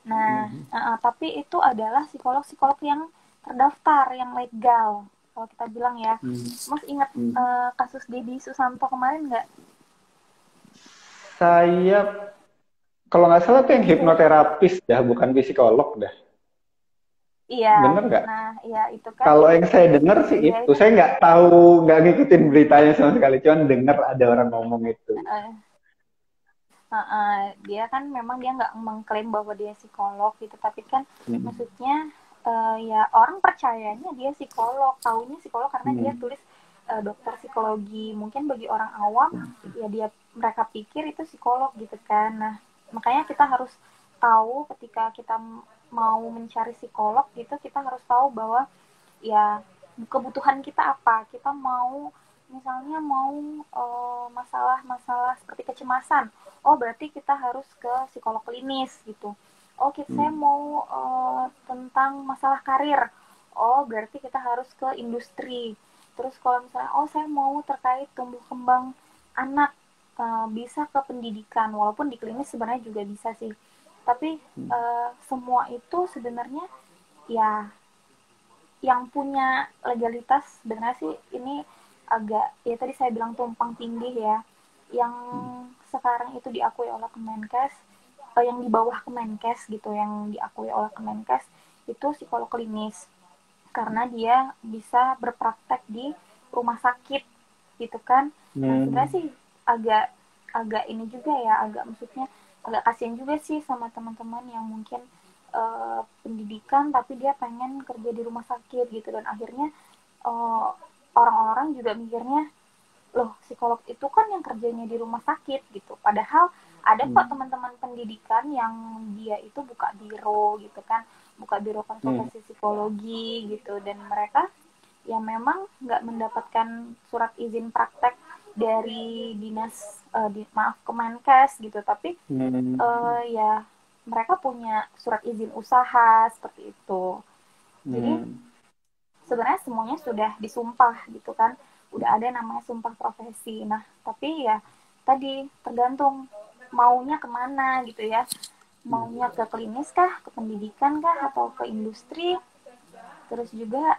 Nah tapi itu adalah psikolog-psikolog yang terdaftar, yang legal kalau kita bilang ya. Mas ingat kasus Dedi Susanto kemarin nggak? Saya kalau nggak salah tuh yang hipnoterapis dah, bukan psikolog dah. Iya. Bener nggak? Nah, ya itu kan. Kalau yang saya dengar sih dia itu, saya nggak tahu, nggak ngikutin beritanya sama sekali, cuman dengar ada orang ngomong itu. Dia kan memang dia nggak mengklaim bahwa dia psikolog gitu, tapi kan maksudnya ya orang percayanya dia psikolog, taunya psikolog karena dia tulis dokter psikologi. Mungkin bagi orang awam ya mereka pikir itu psikolog gitu kan. Nah makanya kita harus tahu ketika kita mau mencari psikolog gitu, kita harus tahu bahwa ya kebutuhan kita apa. Kita mau misalnya mau masalah-masalah seperti kecemasan, oh berarti kita harus ke psikolog klinis gitu. Oh saya mau tentang masalah karir, oh berarti kita harus ke industri. Terus kalau misalnya saya mau terkait tumbuh kembang anak, bisa ke pendidikan. Walaupun di klinis sebenarnya juga bisa sih, tapi semua itu sebenarnya ya yang punya legalitas sebenarnya sih ini agak, ya tadi saya bilang tumpang tindih ya. Yang sekarang itu diakui oleh Kemenkes, yang di bawah Kemenkes gitu, yang diakui oleh Kemenkes itu psikolog klinis, karena dia bisa berpraktek di rumah sakit gitu kan. Nah sebenarnya sih agak ini juga ya, agak maksudnya agak kasihan juga sih sama teman-teman yang mungkin pendidikan tapi dia pengen kerja di rumah sakit gitu, dan akhirnya orang-orang juga mikirnya, loh psikolog itu kan yang kerjanya di rumah sakit gitu, padahal ada kok teman-teman pendidikan yang dia itu buka biro gitu kan, buka biro konsultasi psikologi gitu, dan mereka ya memang nggak mendapatkan surat izin praktek dari dinas Kemenkes gitu, tapi ya mereka punya surat izin usaha seperti itu. Jadi sebenarnya semuanya sudah disumpah gitu kan, udah ada namanya sumpah profesi. Nah tapi ya tadi tergantung maunya kemana gitu ya, maunya ke klinis kah, ke pendidikan kah, atau ke industri. Terus juga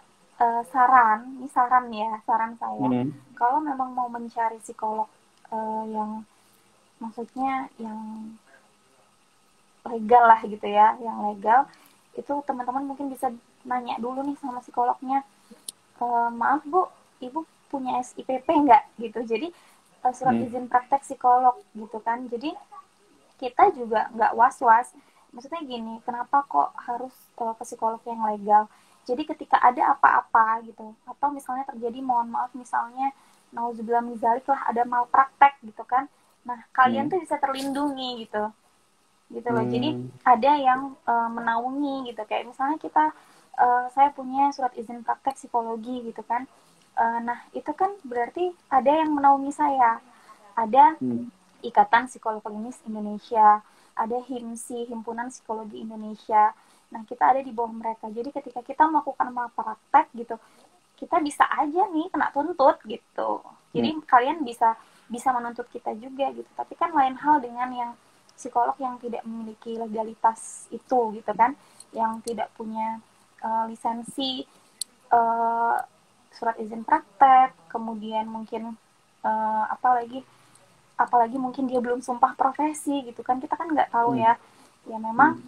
saran saya, kalau memang mau mencari psikolog yang maksudnya yang legal lah gitu ya, yang legal itu teman-teman mungkin bisa nanya dulu nih sama psikolognya, maaf Bu, Ibu punya SIPP nggak gitu. Jadi surat izin praktek psikolog gitu kan. Jadi kita juga nggak was-was. Maksudnya gini, kenapa kok harus ke psikolog yang legal? Jadi ketika ada apa-apa gitu, atau misalnya terjadi, mohon maaf misalnya nauzubillah min dzalik lah, ada malpraktek gitu kan. Nah kalian tuh bisa terlindungi gitu loh. Jadi ada yang menaungi gitu, kayak misalnya saya punya surat izin praktek psikologi gitu kan. Nah itu kan berarti ada yang menaungi saya, ada Ikatan Psikolog Klinis Indonesia, ada HIMSI, Himpunan Psikologi Indonesia. Nah kita ada di bawah mereka, jadi ketika kita melakukan malpraktek gitu, kita bisa aja nih kena tuntut gitu. Jadi kalian bisa menuntut kita juga gitu. Tapi kan lain hal dengan yang psikolog yang tidak memiliki legalitas itu gitu kan, yang tidak punya lisensi, surat izin praktek, kemudian mungkin apalagi mungkin dia belum sumpah profesi gitu kan, kita kan nggak tahu ya. Ya memang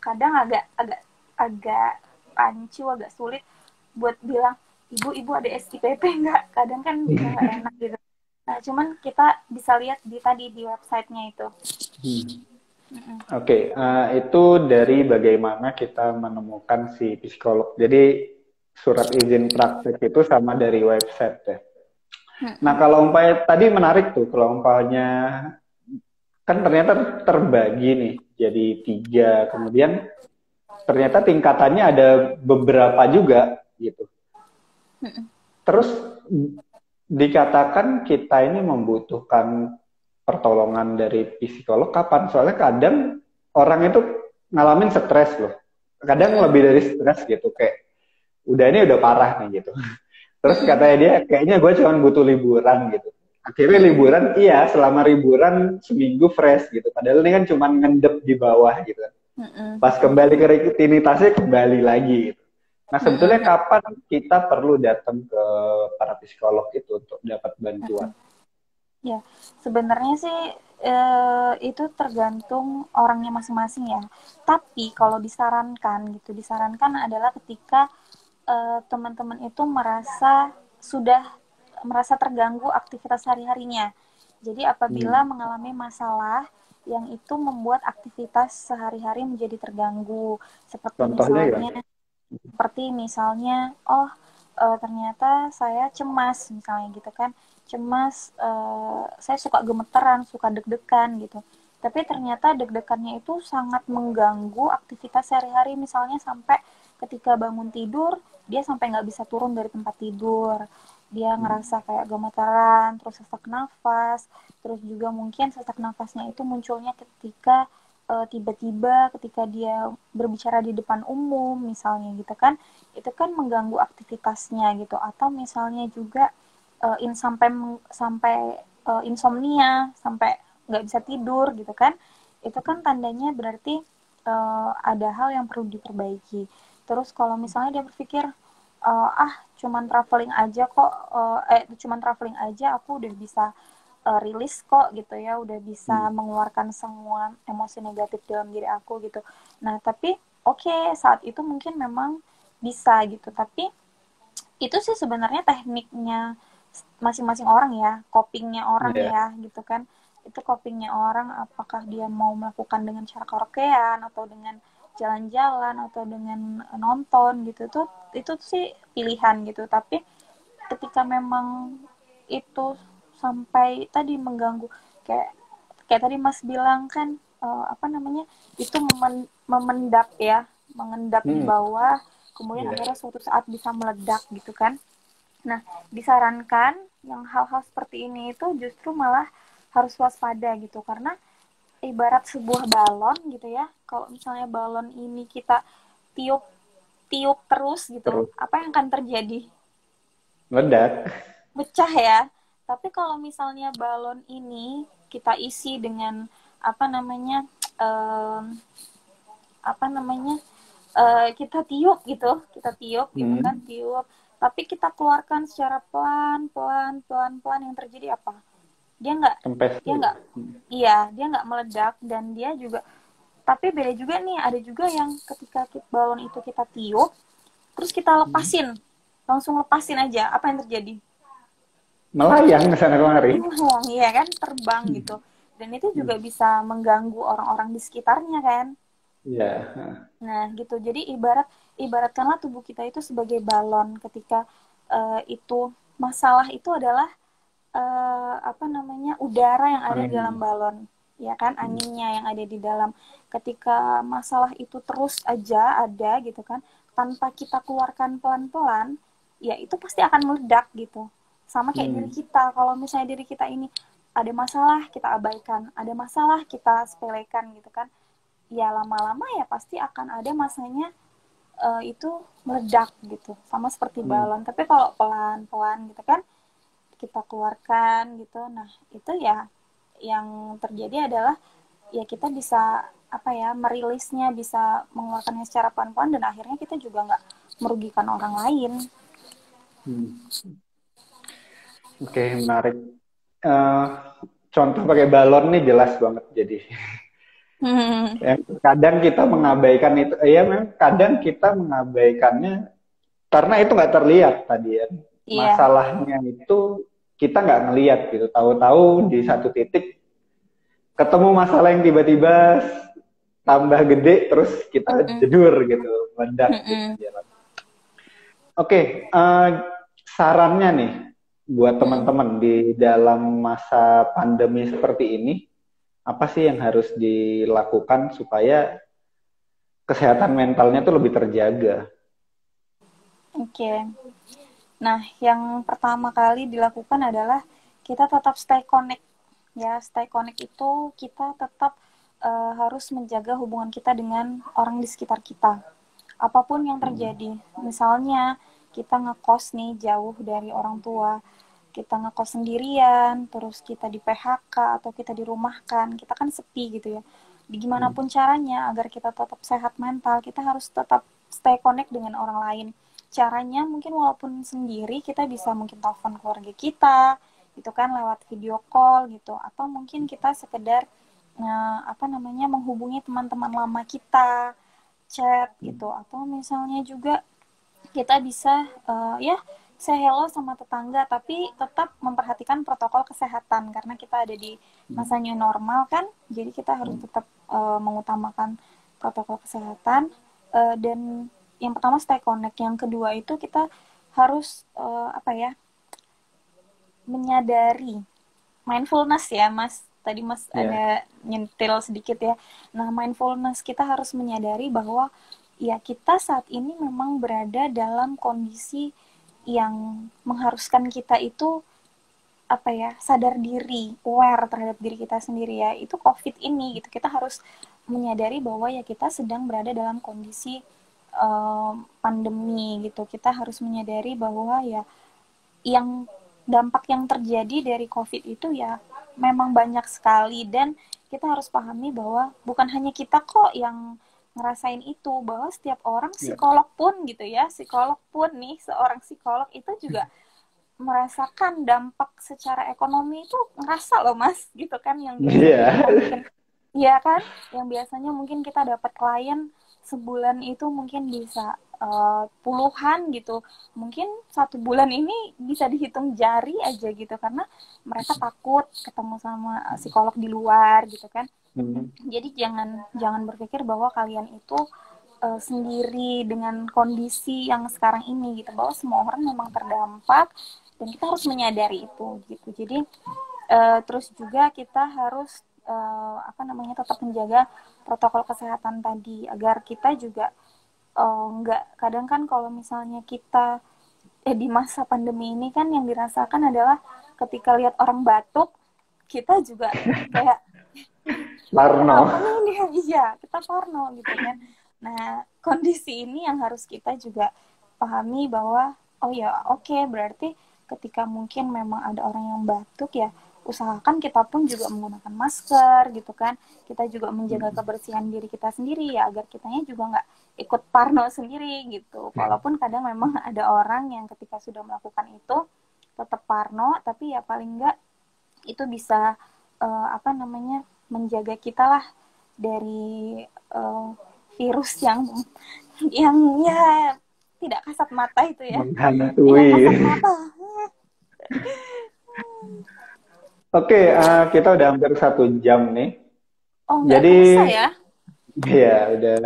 kadang agak rancu, agak sulit buat bilang ibu ada SIPP nggak, kadang kan juga nggak enak gitu. Nah, cuman kita bisa lihat di websitenya itu. Hmm. Mm-mm. Oke, itu dari bagaimana kita menemukan si psikolog. Jadi surat izin praktek itu sama dari website ya. Nah, Mm-mm. kalau umpamanya tadi menarik tuh, kalau umpamanya kan ternyata terbagi nih jadi tiga, kemudian ternyata tingkatannya ada beberapa juga gitu. Mm-mm. Terus dikatakan kita ini membutuhkan pertolongan dari psikolog kapan? Soalnya kadang orang itu ngalamin stres loh. Kadang Mm-mm. lebih dari stres gitu, kayak udah ini udah parah nih gitu. Terus Mm-mm. katanya dia kayaknya gue cuma butuh liburan gitu. Akhirnya Mm-mm. liburan, iya selama liburan seminggu fresh gitu. Padahal ini kan cuma ngendep di bawah gitu. Mm-mm. Pas Mm-mm. kembali ke rutinitasnya kembali lagi gitu. Nah sebetulnya Mm-mm. kapan kita perlu datang ke para psikolog itu untuk dapat bantuan? Mm-mm. Ya, sebenarnya sih itu tergantung orangnya masing-masing ya. Tapi kalau disarankan adalah ketika teman-teman itu sudah merasa terganggu aktivitas sehari-harinya. Jadi apabila Hmm. mengalami masalah yang itu membuat aktivitas sehari-hari menjadi terganggu, seperti Contohnya ya? misalnya oh ternyata saya cemas misalnya gitu kan, cemas, saya suka gemeteran, suka deg-degan gitu, tapi ternyata deg-degannya itu sangat mengganggu aktivitas sehari-hari, misalnya sampai ketika bangun tidur dia sampai nggak bisa turun dari tempat tidur, dia ngerasa kayak gemeteran, terus sesak nafas, terus juga mungkin sesak nafasnya itu munculnya ketika tiba-tiba ketika dia berbicara di depan umum misalnya gitu kan, itu kan mengganggu aktivitasnya gitu, atau misalnya juga sampai sampai insomnia, sampai nggak bisa tidur gitu kan, itu kan tandanya berarti ada hal yang perlu diperbaiki. Terus kalau misalnya dia berpikir cuman traveling aja kok, cuman traveling aja aku udah bisa rilis kok gitu ya, udah bisa Hmm. mengeluarkan semua emosi negatif dalam diri aku gitu. Nah tapi oke, saat itu mungkin memang bisa gitu, tapi itu sih sebenarnya tekniknya masing-masing orang ya, copingnya orang Ya. ya gitu kan, itu copingnya orang, apakah dia mau melakukan dengan cara karaokean atau dengan jalan-jalan atau dengan nonton gitu, tuh itu sih pilihan gitu. Tapi ketika memang itu sampai tadi mengganggu, kayak kayak tadi Mas bilang kan, apa namanya, itu memendap ya, mengendap di Hmm. bawah, kemudian Ya. akhirnya suatu saat bisa meledak gitu kan. Nah, disarankan yang hal-hal seperti ini itu justru malah harus waspada gitu, karena ibarat sebuah balon gitu ya, kalau misalnya balon ini kita tiup tiup terus gitu, Terus apa yang akan terjadi? meledak. Pecah ya. Tapi kalau misalnya balon ini kita isi dengan apa namanya, um, apa namanya, kita tiup gitu kan, Hmm. tiup, tapi kita keluarkan secara pelan pelan pelan pelan, yang terjadi apa? Dia nggak Kempes dia tuh. nggak iya, dia nggak meledak, dan dia juga, tapi beda juga nih, ada juga yang ketika balon itu kita tiup terus kita Hmm. lepasin, langsung lepasin aja, apa yang terjadi? Melayang ke sana kemari. Hilang, iya kan, terbang gitu, dan itu juga bisa mengganggu orang-orang di sekitarnya kan. Ya. Nah gitu, jadi ibaratkanlah tubuh kita itu sebagai balon, ketika itu masalah itu adalah apa namanya, udara yang ada di dalam Amin. balon, ya kan, anginnya yang ada di dalam. Ketika masalah itu terus aja ada gitu kan, tanpa kita keluarkan pelan-pelan, ya itu pasti akan meledak gitu. Sama kayak diri Hmm. kita, kalau misalnya diri kita ini ada masalah kita abaikan, ada masalah kita sepelekan gitu kan, ya lama-lama ya pasti akan ada masanya itu meledak gitu, sama seperti Hmm. balon. Tapi kalau pelan-pelan gitu kan, kita keluarkan gitu, nah itu ya yang terjadi adalah ya kita bisa apa ya, merilisnya, bisa mengeluarkannya secara pelan-pelan, dan akhirnya kita juga nggak merugikan orang lain. Hmm. Oke, menarik. Eh, Contoh pakai balon nih jelas banget jadi. Hmm, Ya, kadang kita mengabaikan itu, ya memang kadang kita mengabaikannya karena itu nggak terlihat tadi ya. iya. Masalahnya itu kita nggak ngelihat gitu. Tahu-tahu di satu titik ketemu masalah yang tiba-tiba tambah gede, terus kita jedur gitu, meledak gitu Mm-mm. jalan. Oke, sarannya nih buat Mm-mm. teman-teman di dalam masa pandemi seperti ini, apa sih yang harus dilakukan supaya kesehatan mentalnya tuh lebih terjaga? Oke. Nah, yang pertama kali dilakukan adalah kita tetap stay connect. Ya, stay connect itu kita tetap harus menjaga hubungan kita dengan orang di sekitar kita. Apapun yang terjadi, misalnya kita ngekos nih jauh dari orang tua, kita ngekos sendirian, terus kita di PHK atau kita dirumahkan, kita kan sepi gitu ya. Gimana pun caranya agar kita tetap sehat mental, kita harus tetap stay connect dengan orang lain. Caranya mungkin walaupun sendiri kita bisa mungkin telepon keluarga kita, gitu kan lewat video call gitu, atau mungkin kita sekedar menghubungi teman-teman lama kita, chat gitu, atau misalnya juga kita bisa ya say hello sama tetangga tapi tetap memperhatikan protokol kesehatan karena kita ada di masa new normal kan, jadi kita harus tetap mengutamakan protokol kesehatan. Dan yang pertama stay connect, yang kedua itu kita harus menyadari mindfulness ya Mas, tadi Mas Ya, ada nyentil sedikit ya. Nah, mindfulness kita harus menyadari bahwa ya kita saat ini memang berada dalam kondisi yang mengharuskan kita itu sadar diri, aware terhadap diri kita sendiri ya. Itu COVID ini gitu. Kita harus menyadari bahwa ya kita sedang berada dalam kondisi pandemi gitu. Kita harus menyadari bahwa ya yang dampak yang terjadi dari COVID itu ya memang banyak sekali, dan kita harus pahami bahwa bukan hanya kita kok yang ngerasain itu, bahwa setiap orang, ya, psikolog pun gitu ya, psikolog pun nih, seorang psikolog itu juga merasakan dampak secara ekonomi itu, ngerasa loh Mas gitu kan, yang biasanya iya, kita mungkin iya kan, yang biasanya mungkin kita dapat klien sebulan itu mungkin bisa puluhan gitu. Mungkin satu bulan ini bisa dihitung jari aja gitu karena mereka takut ketemu sama psikolog di luar gitu kan. Jadi jangan jangan berpikir bahwa kalian itu sendiri dengan kondisi yang sekarang ini gitu, bahwa semua orang memang terdampak dan kita harus menyadari itu gitu. Jadi terus juga kita harus tetap menjaga protokol kesehatan tadi agar kita juga nggak, kadang kan kalau misalnya kita di masa pandemi ini kan yang dirasakan adalah ketika lihat orang batuk kita juga kayak Parno. apa nih dia, iya kita parno gitu kan. Nah, kondisi ini yang harus kita juga pahami bahwa oh ya oke, berarti ketika mungkin memang ada orang yang batuk ya usahakan kita pun juga menggunakan masker gitu kan, kita juga menjaga kebersihan diri kita sendiri ya agar kitanya juga nggak ikut parno sendiri gitu, walaupun kadang memang ada orang yang ketika sudah melakukan itu tetap parno, tapi ya paling nggak itu bisa menjaga kita lah dari virus yang ya tidak kasat mata itu ya, tidak Menghantui. kasat mata. Oke, kita udah hampir 1 jam nih. Oh, nggak Jadi, kerasa ya. ya udah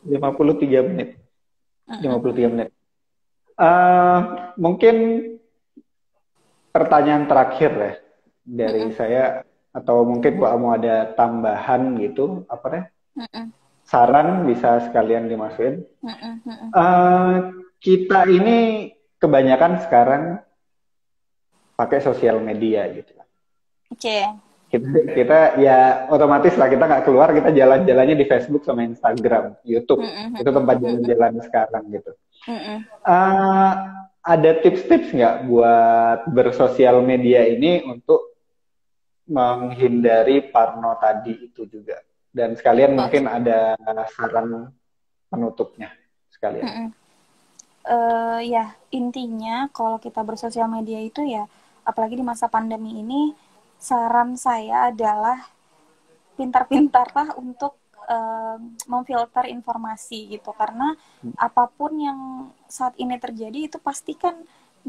53 menit. 53 menit. Eh, Mungkin pertanyaan terakhir ya dari saya, atau mungkin Pak mau ada tambahan gitu, apa deh? Saran bisa sekalian dimasukin. Eh, kita ini kebanyakan sekarang pakai sosial media gitu. Oke. Kita ya otomatis lah, kita nggak keluar, kita jalan-jalannya di Facebook sama Instagram, YouTube. Itu tempat jalan-jalan sekarang gitu. Uh, ada tips-tips nggak buat bersosial media ini untuk menghindari parno tadi itu juga? Dan sekalian mungkin ada saran penutupnya sekalian. Ya intinya kalau kita bersosial media itu ya, apalagi di masa pandemi ini, saran saya adalah pintar-pintarlah untuk memfilter informasi gitu, karena apapun yang saat ini terjadi itu pastikan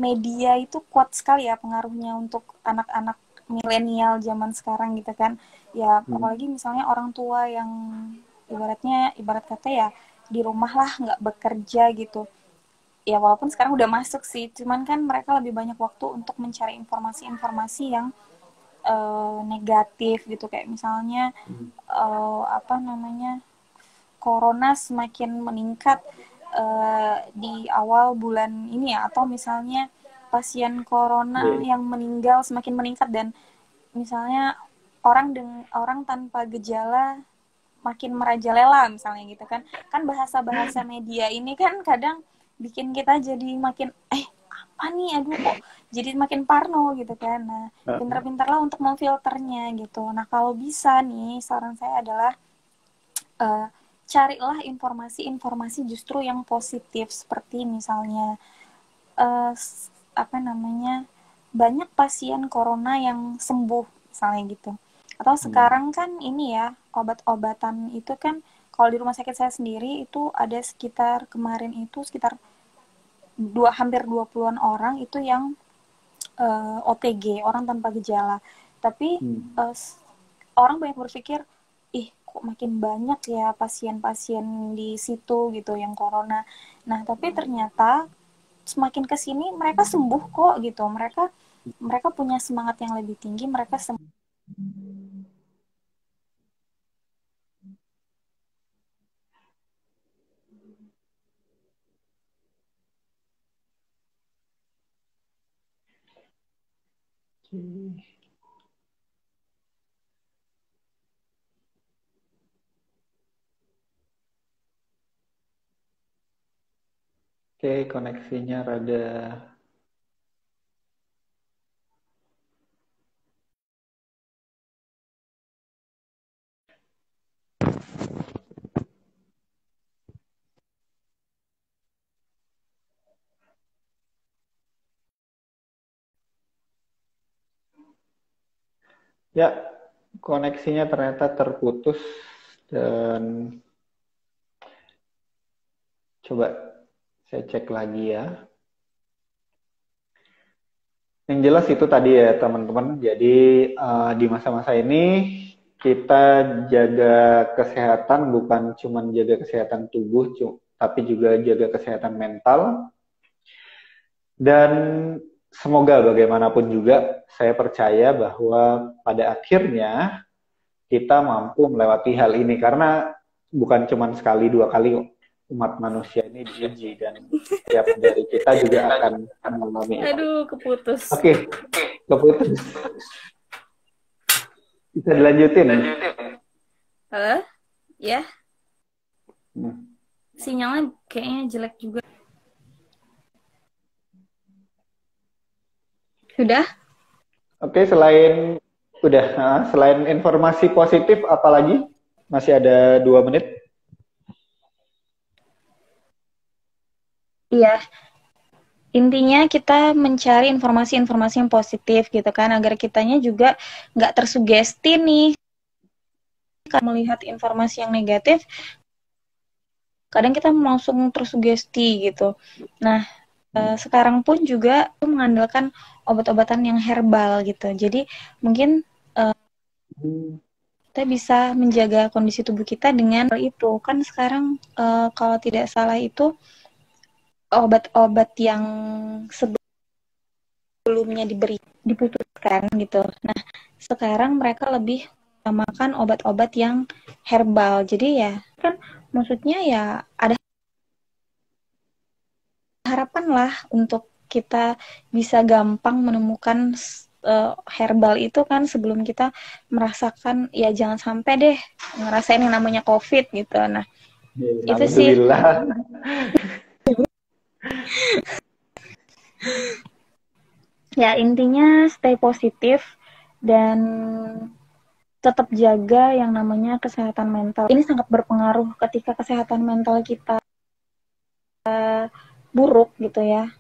media itu kuat sekali ya pengaruhnya untuk anak-anak milenial zaman sekarang gitu kan. Ya apalagi misalnya orang tua yang ibarat kata ya di rumah lah nggak bekerja gitu. Ya walaupun sekarang udah masuk sih, cuman kan mereka lebih banyak waktu untuk mencari informasi-informasi yang negatif gitu, kayak misalnya apa namanya, corona semakin meningkat di awal bulan ini ya, atau misalnya pasien corona yang meninggal semakin meningkat, dan misalnya orang tanpa gejala makin merajalela misalnya gitu kan. Kan bahasa-bahasa media ini kan kadang bikin kita jadi makin apa nih, aduh kok jadi makin parno gitu kan. Nah, pintar-pintarlah untuk memfilternya gitu. Nah, kalau bisa nih, saran saya adalah carilah informasi-informasi justru yang positif, seperti misalnya apa namanya, banyak pasien corona yang sembuh misalnya gitu. Atau sekarang kan ini ya, obat-obatan itu kan, kalau di rumah sakit saya sendiri itu ada sekitar, kemarin itu sekitar hampir 20-an orang itu yang OTG, orang tanpa gejala. Tapi orang banyak berpikir, ih kok makin banyak ya pasien-pasien di situ gitu yang corona. Nah, tapi ternyata semakin kesini mereka sembuh kok gitu. Mereka punya semangat yang lebih tinggi, mereka sembuh. Oke, koneksinya rada. Ya, koneksinya ternyata terputus, dan coba saya cek lagi ya. Yang jelas itu tadi ya teman-teman, jadi di masa-masa ini kita jaga kesehatan, bukan cuma jaga kesehatan tubuh, tapi juga jaga kesehatan mental. Dan semoga bagaimanapun juga saya percaya bahwa pada akhirnya kita mampu melewati hal ini, karena bukan cuma sekali dua kali umat manusia ini diuji, dan setiap dari kita juga akan mengalami itu. Aduh, keputus. Oke, keputus. Bisa dilanjutin? Halo? Ya? Sinyalnya kayaknya jelek juga. Sudah? Oke, selain informasi positif, apalagi? Masih ada 2 menit. Iya. Intinya kita mencari informasi-informasi yang positif gitu kan, agar kitanya juga nggak tersugesti nih. Kalau melihat informasi yang negatif, kadang kita langsung tersugesti gitu. Nah, sekarang pun juga mengandalkan obat-obatan yang herbal gitu. Jadi mungkin kita bisa menjaga kondisi tubuh kita dengan itu. Kan sekarang kalau tidak salah itu obat-obat yang sebelumnya diputuskan gitu. Nah, sekarang mereka lebih makan obat-obat yang herbal. Jadi ya kan maksudnya ya ada harapan lah untuk kita bisa gampang menemukan herbal itu kan, sebelum kita merasakan, ya jangan sampai deh ngerasain yang namanya COVID gitu. Nah, itu sih. Ya, intinya stay positif dan tetap jaga yang namanya kesehatan mental. Ini sangat berpengaruh ketika kesehatan mental kita buruk gitu ya.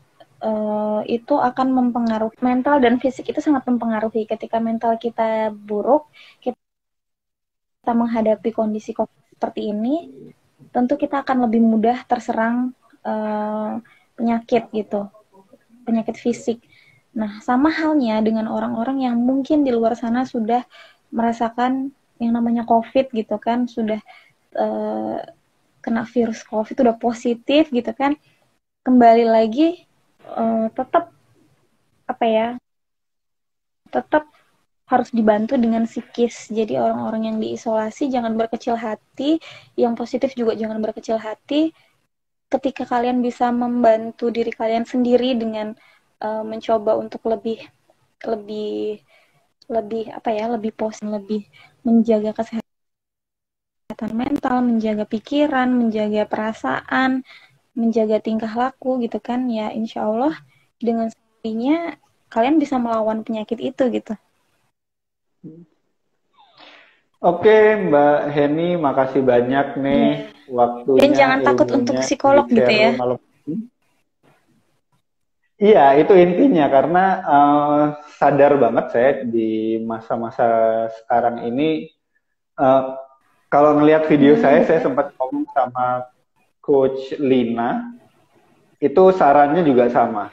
Itu akan mempengaruhi mental dan fisik, itu sangat mempengaruhi. Ketika mental kita buruk, kita menghadapi kondisi seperti ini, tentu kita akan lebih mudah terserang penyakit gitu. penyakit fisik. Nah, sama halnya dengan orang-orang yang mungkin di luar sana sudah merasakan yang namanya COVID gitu kan, sudah kena virus COVID, udah positif gitu kan, kembali lagi tetap apa ya, tetap harus dibantu dengan psikis. Jadi orang-orang yang diisolasi jangan berkecil hati, yang positif juga jangan berkecil hati. Ketika kalian bisa membantu diri kalian sendiri dengan mencoba untuk lebih lebih lebih apa ya, lebih positif, lebih menjaga kesehatan mental, menjaga pikiran, menjaga perasaan, menjaga tingkah laku gitu kan, ya insya Allah dengan sendirinya kalian bisa melawan penyakit itu gitu. Oke, Mbak Heni, makasih banyak nih Dan waktunya, jangan takut untuk ilmunya psikolog gitu di-share ya. malam ini. Iya, itu intinya karena sadar banget saya di masa-masa sekarang ini, eh, kalau ngelihat video saya sempat ngomong sama Coach Lina, itu sarannya juga sama.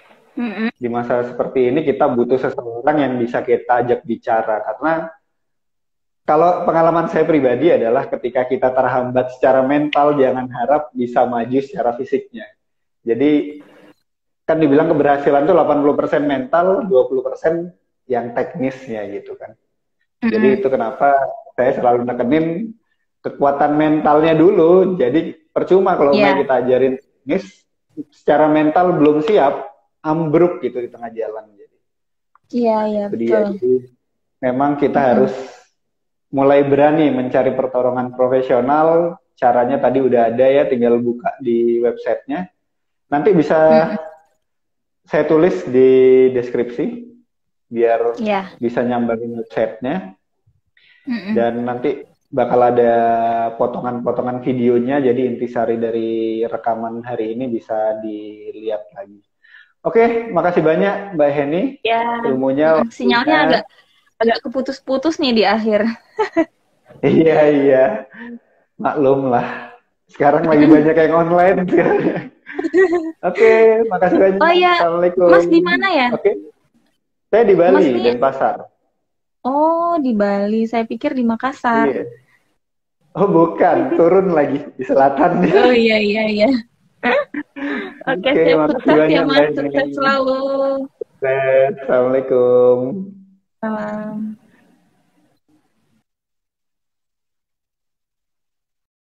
Di masa seperti ini kita butuh seseorang yang bisa kita ajak bicara karena kalau pengalaman saya pribadi adalah ketika kita terhambat secara mental, jangan harap bisa maju secara fisiknya. Jadi kan dibilang keberhasilan itu 80% mental, 20% yang teknisnya gitu kan. Jadi itu kenapa saya selalu nekenin kekuatan mentalnya dulu. Jadi percuma kalau kita ajarin teknis, secara mental belum siap, ambruk gitu di tengah jalan. Iya, betul. Jadi memang kita harus mulai berani mencari pertolongan profesional. Caranya tadi udah ada ya, tinggal buka di websitenya. Nanti bisa saya tulis di deskripsi biar bisa nyambangin websitenya. Dan nanti bakal ada potongan-potongan videonya, jadi intisari dari rekaman hari ini bisa dilihat lagi. Oke, makasih banyak Mbak Heni. Ya, ilmunya. Sinyalnya agak keputus-putus nih di akhir. Iya. Maklum lah. Sekarang lagi banyak yang online. Oke, makasih banyak. Oh iya, Assalamualaikum. Mas di mana ya? Oke. Saya di Bali, Denpasar. Oh, di Bali. Saya pikir di Makassar. Iya. Oh, bukan. Turun lagi di selatan. Oh iya. Oke, sukses ya Mas. Sukses selalu. Assalamualaikum. Salam.